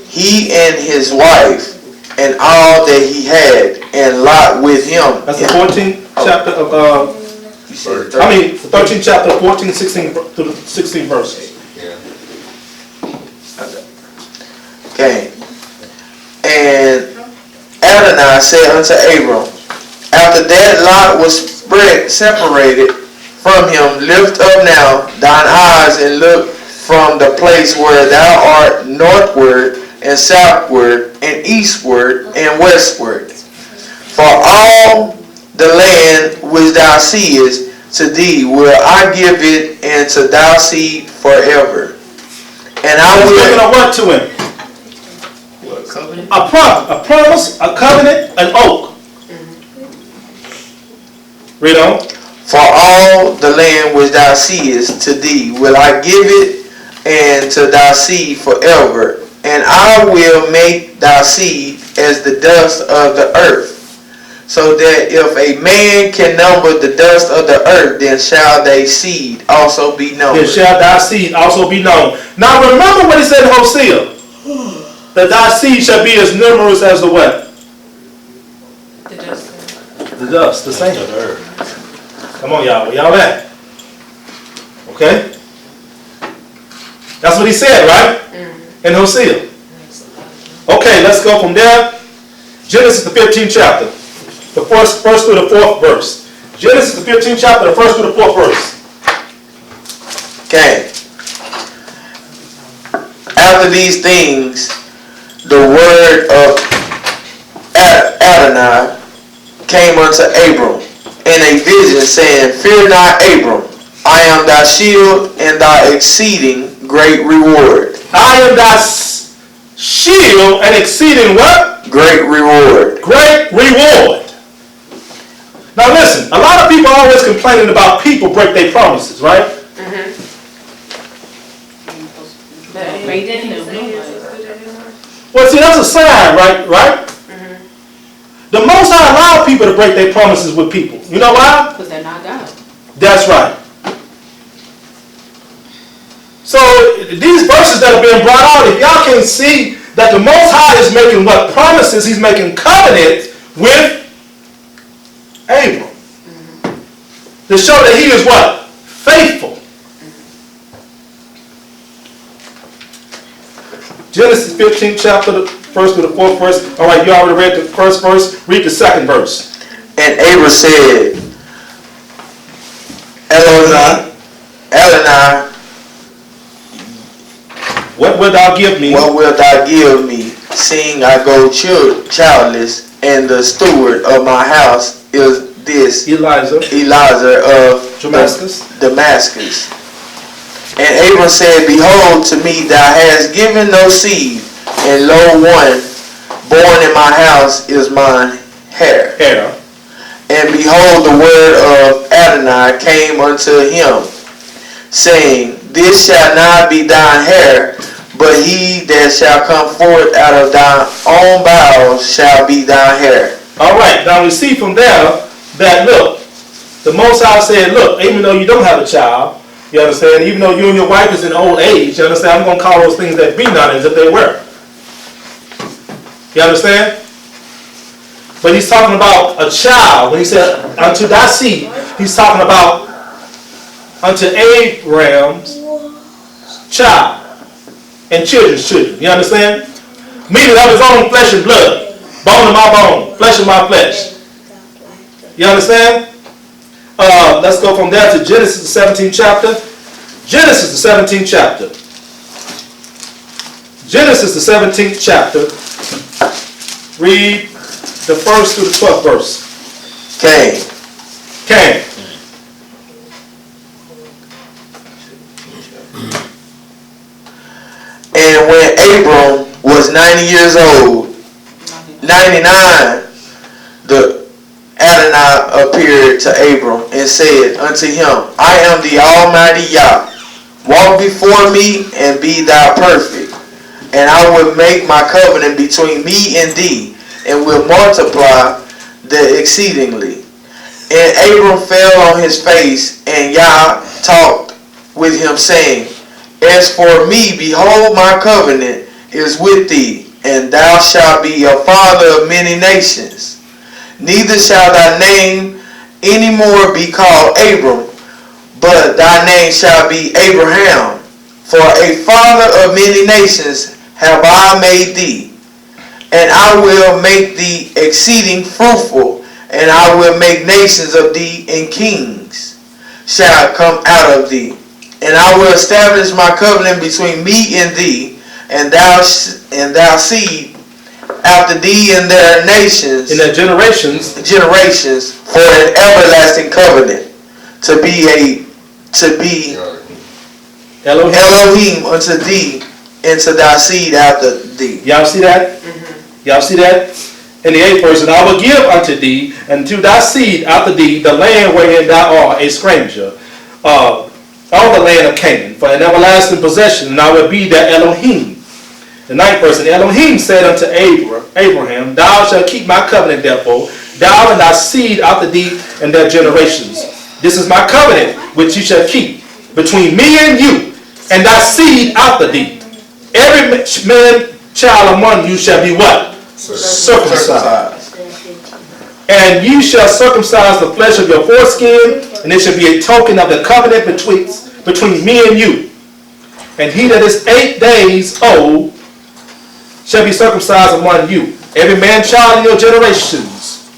he and his wife, and all that he had, and Lot with him. That's the 14th chapter of, the 13th chapter of 14, 16 to the 16th verses. Okay. And Adonai said unto Abram, after that Lot was separated from him, lift up now thine eyes and look from the place where thou art northward and southward and eastward and westward. For all the land which thou seest, to thee will I give it, and to thy seed forever. And I will give a what to him? A promise, a covenant, an oath. Read on. For all the land which thou seest, to thee will I give it, and to thy seed forever. And I will make thy seed as the dust of the earth, so that if a man can number the dust of the earth, then shall thy seed also be numbered. Then shall thy seed also be known. Now remember what he said in Hosea, that thy seed shall be as numerous as the what? The dust. The dust, the same. Come on, y'all. Where y'all at? Okay? That's what he said, right? In Hosea. Okay, let's go from there. Genesis the 15th chapter. The first through the 4th verse. Genesis the 15th chapter, the first through the 4th verse. Okay. After these things, the word of Adonai came unto Abram in a vision, saying, Fear not, Abram, I am thy shield and thy exceeding great reward. I am thy shield and exceeding what? Great reward. Great reward. Now listen, a lot of people are always complaining about people break their promises, right? Well, see, that's a sign, right? The Most High allowed people to break their promises with people. You know why? Because they're not God. That's right. So these verses that are being brought out, if y'all can see that the Most High is making what promises, he's making covenant with Abram. To show that he is what? Faithful. Genesis 15th chapter, the first to the fourth verse. All right, you already read the first verse. Read the second verse. And Abram said, Adonai, What wilt thou give me? what wilt thou give me, seeing I go childless, and the steward of my house is this Eliezer of Damascus. Damascus. And Abram said, Behold, to me thou hast given no seed, and lo, one born in my house is mine heir. And behold, the word of Adonai came unto him, saying, This shall not be thine heir, but he that shall come forth out of thine own bowels shall be thine heir. All right, now we see from there that, look, the Most High said, look, even though you don't have a child, you understand, even though you and your wife is in old age, you understand, I'm going to call those things that be not as if they were. You understand? But he's talking about a child. When he said, unto thy seed, he's talking about unto Abraham's child and children's children. You understand? Meaning of his own flesh and blood. Bone of my bone, flesh of my flesh. You understand? Let's go from there to Genesis the 17th chapter. Genesis the 17th chapter. Genesis the 17th chapter. Read the first through the 12th verse. Cain. And when Abram was 90 years old, 99, the Adonai appeared to Abram and said unto him, I am the Almighty Yah. Walk before me and be thou perfect. And I will make my covenant between me and thee, and will multiply the exceedingly. And Abram fell on his face, and Yah talked with him, saying, As for me, behold, my covenant is with thee, and thou shalt be a father of many nations. Neither shall thy name any more be called Abram, but thy name shall be Abraham. For a father of many nations have I made thee. And I will make thee exceeding fruitful, and I will make nations of thee, and kings shall come out of thee. And I will establish my covenant between me and thee, and thou seed after thee in their nations, In their generations, for an everlasting covenant, to be Elohim unto thee and to thy seed after thee. y'all see that? Y'all see that? In the 8th verse, and I will give unto thee and to thy seed after thee the land wherein thou art a stranger, all the land of Canaan, for an everlasting possession, and I will be their Elohim. The 9th verse, and Elohim said unto Abraham, Thou shalt keep my covenant, therefore, thou and thy seed after thee and their generations. This is my covenant which you shall keep between me and you and thy seed after thee. Every man child among you shall be what? Circumcised. And you shall circumcise the flesh of your foreskin, and it shall be a token of the covenant between me and you. And he that is 8 days old shall be circumcised among you, every man child in your generations.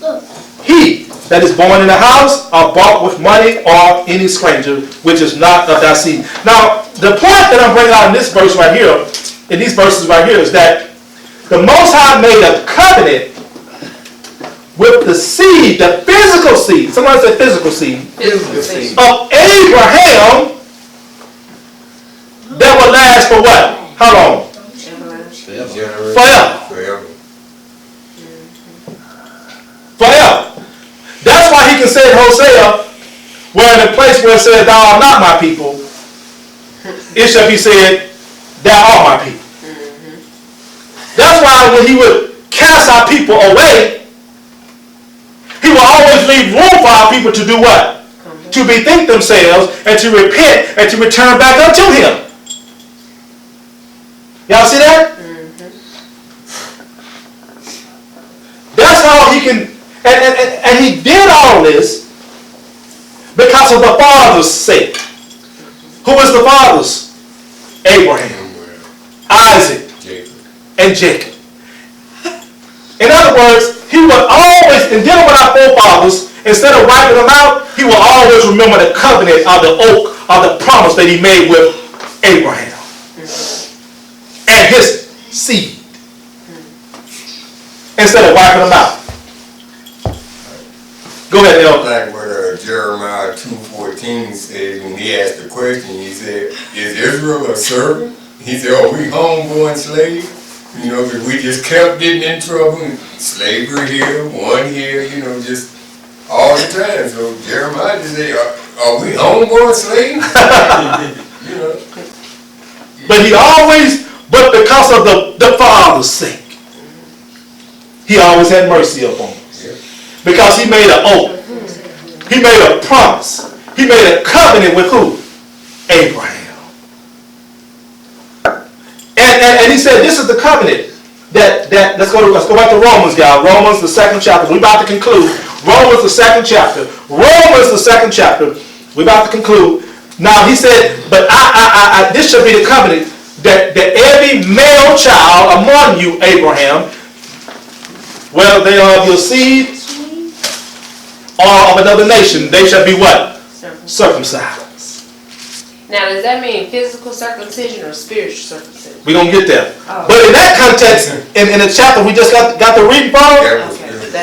He that is born in the house or bought with money, or any stranger which is not of thy seed. Now, the point that I'm bringing out in this verse right here in these verses right here is that the Most High made a covenant with the seed, the physical seed, somebody said physical seed, Physical seed. of Abraham that will last for what? How long? Forever. Forever. Forever. Forever. That's why he can say in Hosea, where in the place where it says, thou art not my people, it shall be said, thou art my people. That's why when he would cast our people away, he will always leave room for our people to do what? To bethink themselves and to repent and to return back unto him. Y'all see that? That's how he can, and he did all this because of the Father's sake. Who is the fathers? Abraham, Isaac, and Jacob. In other words, he would always, in dealing with our forefathers, instead of wiping them out, he will always remember the covenant or the oath or the promise that he made with Abraham and his seed, instead of wiping them out. Go ahead, Elder. Like what Jeremiah 2:14 said when he asked the question, he said, is Israel a servant? He said, are we homeborn slaves? You know, because we just kept getting in trouble, and slavery here, one here, you know, just all the time. So Jeremiah just said, are we homeborn slaves? You know. But he always, but because of the Father's sake, he always had mercy upon us. Yeah. Because he made an oath. He made a promise. He made a covenant with who? Abraham. And he said, this is the covenant that let's go back to Romans, y'all. Romans, the 2nd chapter. We're about to conclude. Romans, the 2nd chapter. Romans, the 2nd chapter. We're about to conclude. Now, he said, but this shall be the covenant that every male child among you, Abraham, whether they are of your seed or of another nation, they shall be what? Circumcised. Now, does that mean physical circumcision or spiritual circumcision? We're going to get there. Oh. But in that context, in the chapter we just got the reading from, Okay.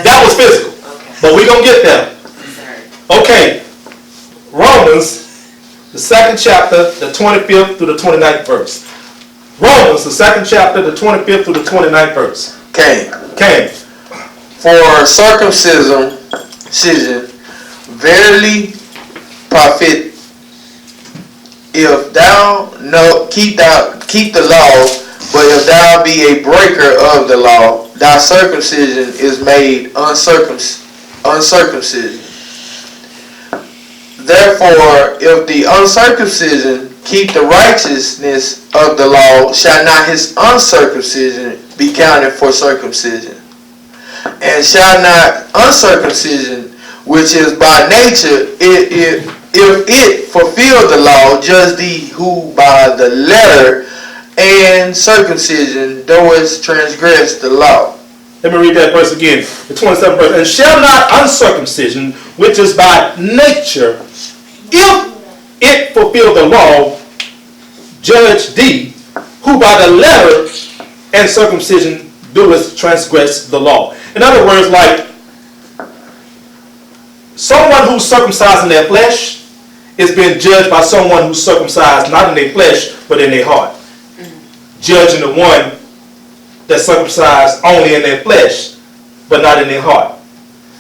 that was physical. Okay. But we're going to get there. Sorry. Okay. Romans, the 2nd chapter, the 25th through the 29th verse. Romans, the 2nd chapter, the 25th through the 29th verse. Cain. For circumcision verily profit, if thou keep the law, but if thou be a breaker of the law, thy circumcision is made uncircumcision. Therefore, if the uncircumcision keep the righteousness of the law, shall not his uncircumcision be counted for circumcision? And shall not uncircumcision, which is by nature, if it fulfill the law, judge thee who by the letter and circumcision doest transgress the law? Let me read that verse again. The 27th verse. And shall not uncircumcision, which is by nature, if it fulfill the law, judge thee who by the letter and circumcision doest transgress the law. In other words, like someone who's circumcised in their flesh is being judged by someone who's circumcised not in their flesh but in their heart. Judging the one that's circumcised only in their flesh but not in their heart.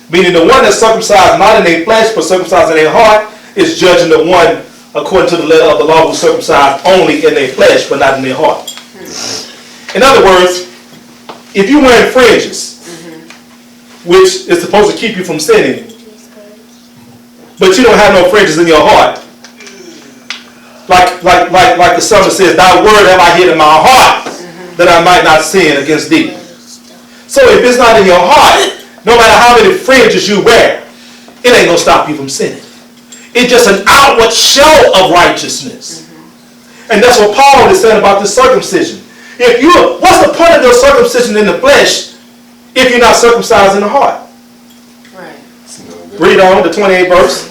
Meaning the one that's circumcised not in their flesh but circumcised in their heart is judging the one according to the letter of the law who's circumcised only in their flesh but not in their heart. In other words, if you're wearing fringes, which is supposed to keep you from sinning, but you don't have no fringes in your heart, like the psalmist says, thy word have I hid in my heart, that I might not sin against thee. So if it's not in your heart, no matter how many fringes you wear, it ain't gonna stop you from sinning. It's just an outward show of righteousness. And that's what Paul is saying about this circumcision. What's the point of the circumcision in the flesh if you're not circumcised in the heart? Right. Read on the 28th verse.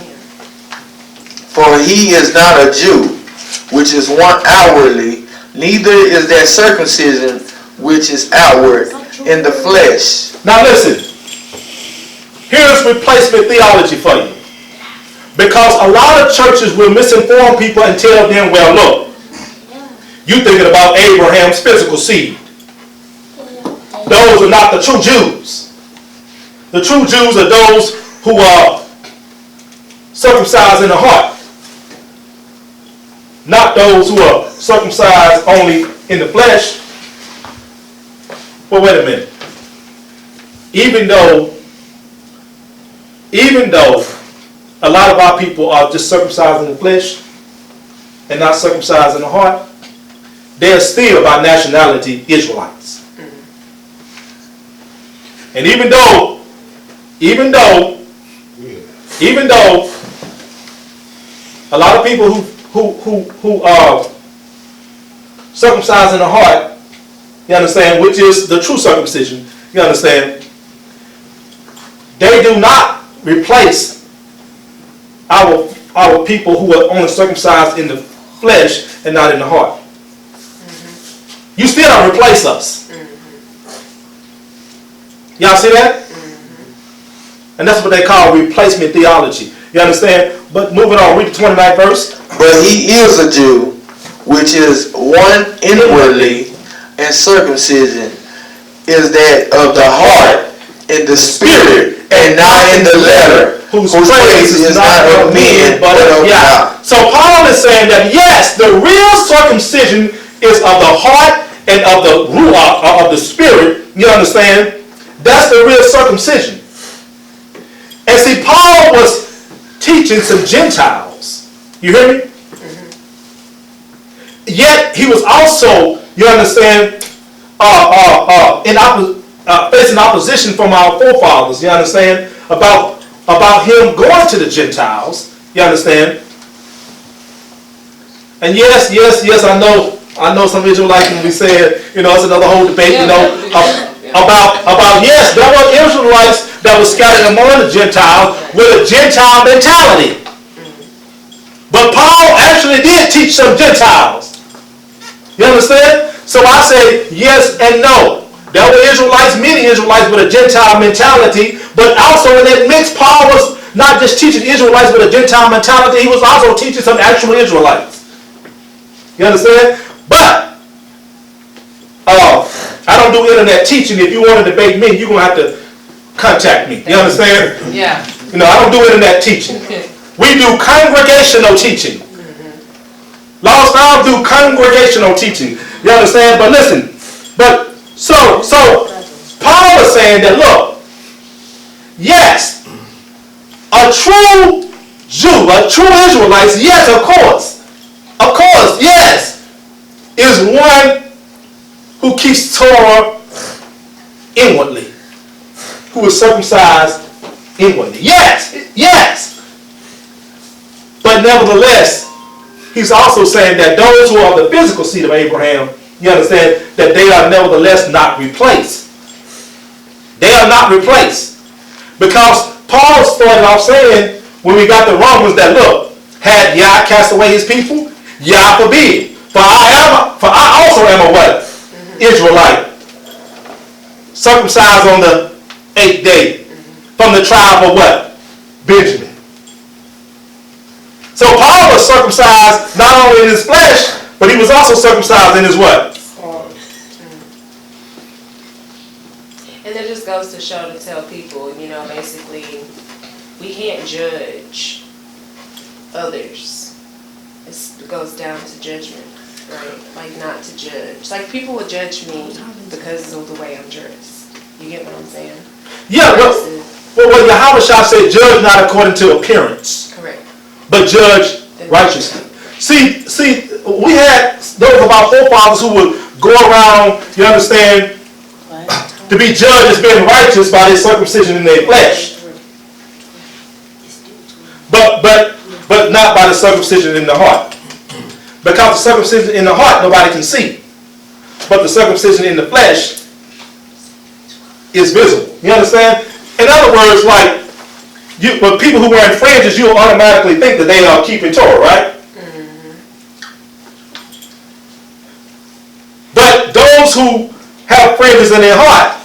For he is not a Jew, which is one outwardly, neither is that circumcision which is outward in the flesh. Now listen, here's replacement theology for you. Because a lot of churches will misinform people and tell them, well, look, you thinking about Abraham's physical seed. Those are not the true Jews. The true Jews are those who are circumcised in the heart. Not those who are circumcised only in the flesh. Well, wait a minute. Even though a lot of our people are just circumcised in the flesh and not circumcised in the heart, they are still by nationality Israelites. And even though a lot of people who are circumcised in the heart, you understand, which is the true circumcision, you understand, they do not replace our people who are only circumcised in the flesh and not in the heart. You still don't replace us. Y'all see that? And that's what they call replacement theology. You understand? But moving on, read the 29th verse. But he is a Jew, which is one inwardly, and circumcision is that of the heart in the spirit, and not in the letter, whose praise is not of men, but of God. So Paul is saying that yes, the real circumcision is of the heart and of the ruach, of the spirit. You understand? That's the real circumcision. And see, Paul was teaching some Gentiles. You hear me? Yet he was also, you understand, facing opposition from our forefathers. You understand, about him going to the Gentiles. You understand? And yes, I know some Israelites can be saying, it's another whole debate, about yes, there were Israelites that were scattered among the Gentiles with a Gentile mentality. But Paul actually did teach some Gentiles. You understand? So I say yes and no. There were Israelites, many Israelites with a Gentile mentality, but also in that mix, Paul was not just teaching Israelites with a Gentile mentality, he was also teaching some actual Israelites. You understand? But I don't do internet teaching. If you want to debate me, you're going to have to contact me. You understand? Yeah. I don't do internet teaching. We do congregational teaching. Lost Isle do congregational teaching. You understand? But listen, so Paul is saying that, look, yes, a true Jew, a true Israelite, yes, of course, yes, is one who keeps Torah inwardly, who is circumcised inwardly. Yes. But nevertheless, he's also saying that those who are the physical seed of Abraham, you understand, that they are nevertheless not replaced. They are not replaced. Because Paul started off saying, when we got the Romans, that look, had Yah cast away his people? Yah forbid. For I also am a what? Israelite. Circumcised on the 8th day. From the tribe of what? Benjamin. So Paul was circumcised not only in his flesh, but he was also circumcised in his what? And it just goes to show, to tell people, basically, we can't judge others. It goes down to judgment, right? Like, not to judge. Like, people will judge me because of the way I'm dressed. You get what I'm saying? Yeah, well, YAH'S said, judge not according to appearance. Correct. But judge righteously. See, there was about forefathers who would go around, you understand, to be judged as being righteous by their circumcision in their flesh. But not by the circumcision in the heart. Because the circumcision in the heart, nobody can see. But the circumcision in the flesh is visible. You understand? In other words, but people who wear fringes, you'll automatically think that they are keeping Torah, right? those who have fringes in their heart,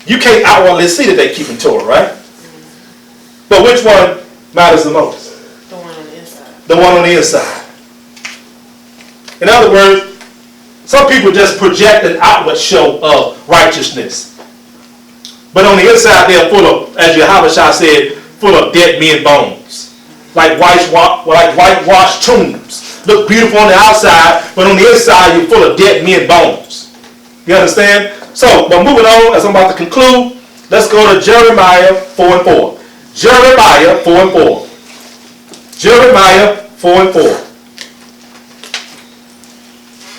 you can't outwardly see that they're keeping Torah, right? But which one matters the most? The one on the inside. The one on the inside. In other words, some people just project an outward show of righteousness. But on the inside, they're full of, as YAH'S said, full of dead men bones. Like whitewashed tombs. Look beautiful on the outside, but on the inside, you're full of dead men bones. You understand? So, but moving on, as I'm about to conclude, let's go to Jeremiah 4:4. Jeremiah 4:4. Jeremiah 4:4.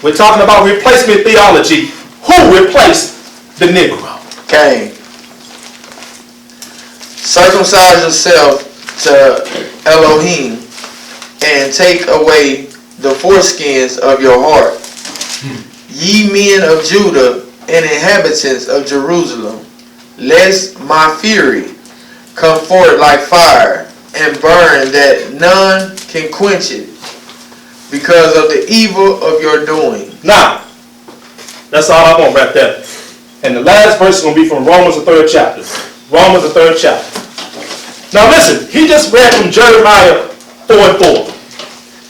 We're talking about replacement theology. Who replaced the Negro? Cain. Circumcise yourself to Elohim and take away the foreskins of your heart. Ye men of Judah and inhabitants of Jerusalem, lest my fury come forth like fire and burn that none can quench it, because of the evil of your doing. Now, that's all I want right there. And the last verse is going to be from Romans, the 3rd chapter. Romans, the 3rd chapter. Now listen, he just read from Jeremiah 4:4.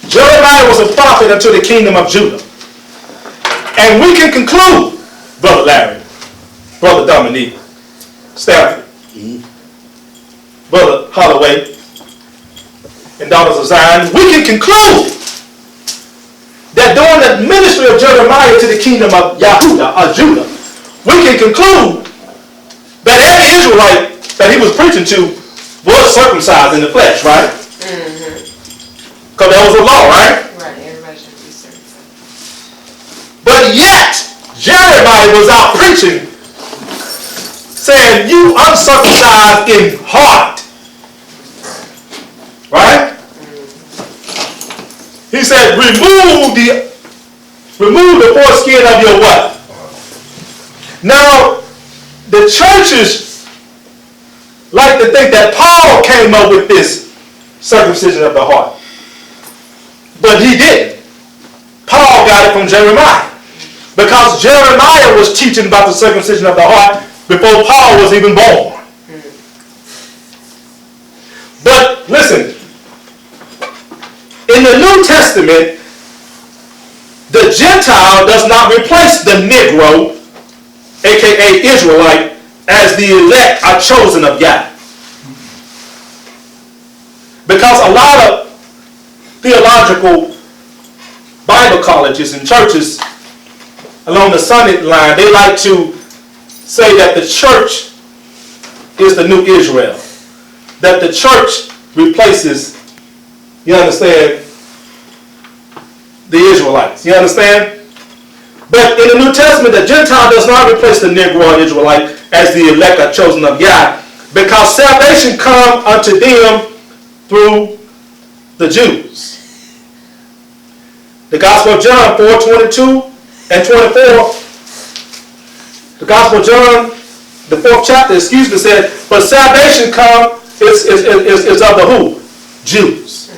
Jeremiah was a prophet unto the kingdom of Judah. And we can conclude, Brother Larry, Brother Dominique, Stafford, Brother Holloway, and daughters of Zion, we can conclude that during the ministry of Jeremiah to the kingdom of Judah, we can conclude that every Israelite that he was preaching to was circumcised in the flesh, right? Because that was a law, right? Right, everybody should be circumcised. But yet, Jeremiah was out preaching, saying, you uncircumcised in heart. Right? He said, remove the foreskin of your what? Now, the churches like to think that Paul came up with this circumcision of the heart. But he didn't. Paul got it from Jeremiah. Because Jeremiah was teaching about the circumcision of the heart before Paul was even born. But listen, in the New Testament, the Gentile does not replace the Negro, aka Israelite, as the elect are chosen of Yah. Because a lot of theological Bible colleges and churches along the Sunday line, they like to say that the church is the new Israel. That the church replaces, you understand, the Israelites. You understand? But in the New Testament, the Gentile does not replace the Negro or Israelite as the elect are chosen of Yah, because salvation comes unto them through the Jews. The Gospel of John 4:22 and 24. The Gospel of John, the 4th chapter, said, but salvation is of the who? Jews.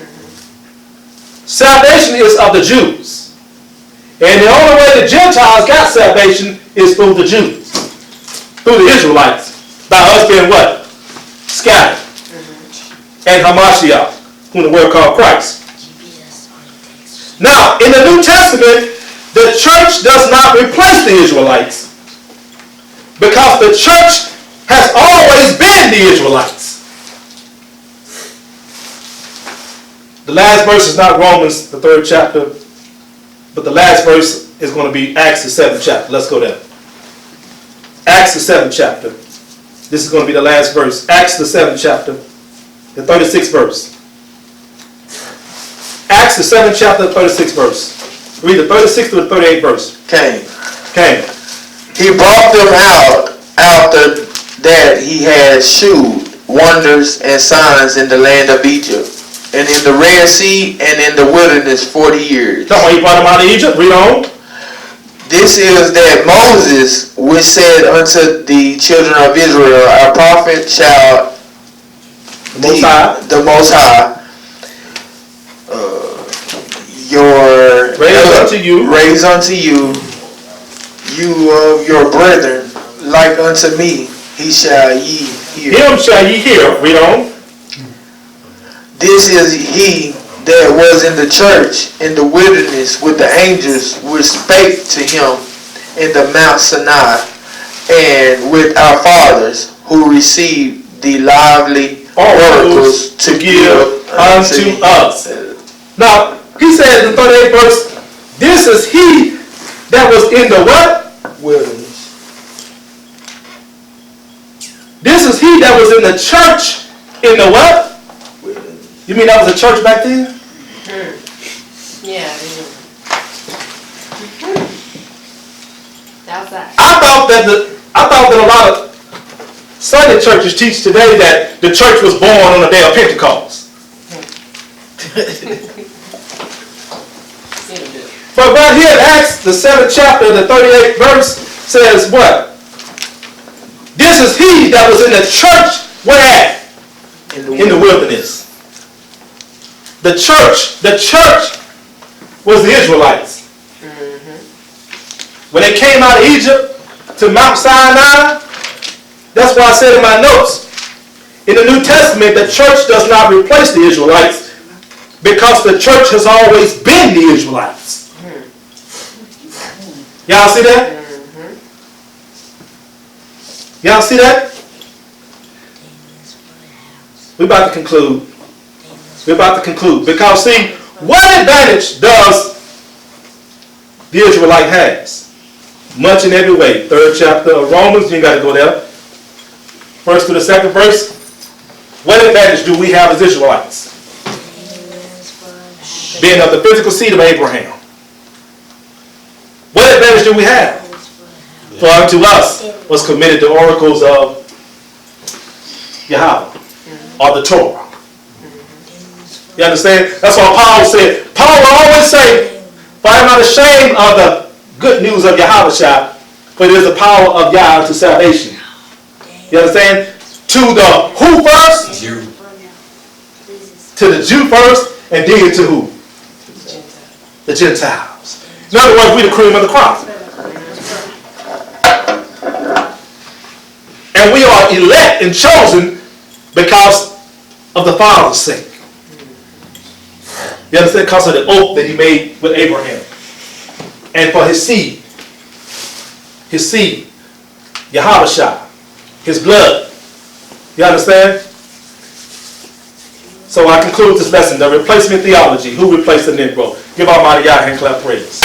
Salvation is of the Jews. And the only way the Gentiles got salvation is through the Jews. Through the Israelites. By us being what? Scattered. And Hamashiach, whom the word called Christ. Now, in the New Testament, the church does not replace the Israelites. Because the church has always been the Israelites. The last verse is not Romans, the 3rd chapter, but the last verse is going to be Acts, the 7th chapter. Let's go there. Acts, the 7th chapter. This is going to be the last verse. Acts, the 7th chapter, the 36th verse. Acts, the 7th chapter, the 36th verse. Read the 36th to the 38th verse. Cain. He brought them out after that he had shewed wonders and signs in the land of Egypt, and in the Red Sea, and in the wilderness 40 years. That's why he brought them out of Egypt. Read on. This is that Moses, which said unto the children of Israel, our prophet shall the Most High raise unto you you of your brethren, like unto me, he shall ye hear. Him shall ye hear. Read on. This is he that was in the church in the wilderness with the angels which spake to him in the Mount Sinai, and with our fathers who received the lively oracles to give unto us. Now, he says in the 38th verse, this is he that was in the what? Wilderness. This is he that was in the church in the what? Wilderness. You mean that was a church back then? Yeah. Outside. I thought that a lot of Sunday churches teach today that the church was born on the day of Pentecost. But right here in Acts, the 7th chapter, the 38th verse says what? This is he that was in the church, where at? In the wilderness. The church was the Israelites. When they came out of Egypt to Mount Sinai, that's why I said in my notes, in the New Testament, the church does not replace the Israelites because the church has always been the Israelites. Y'all see that? Y'all see that? We're about to conclude. Because see, what advantage does the Israelite has? Much in every way. 3rd chapter of Romans, you ain't got to go there. 1st to the 2nd verse. What advantage do we have as Israelites? Being of the physical seed of Abraham. What advantage do we have? For unto us was committed the oracles of Yahweh, or the Torah. You understand? That's what Paul said. Paul will always say, for I am not ashamed of the good news of Yahweh, for it is the power of Yah to salvation. You understand? To the who first? Jew. To the Jew first, and then to who? The Gentiles. In other words, we the cream of the crop. And we are elect and chosen because of the Father's sake. You understand? Because of the oath that he made with Abraham. And for his seed, Yahweh, his blood. You understand? So I conclude this lesson, the replacement theology. Who replaced the negro? Give Almighty Yah a hand clap praise.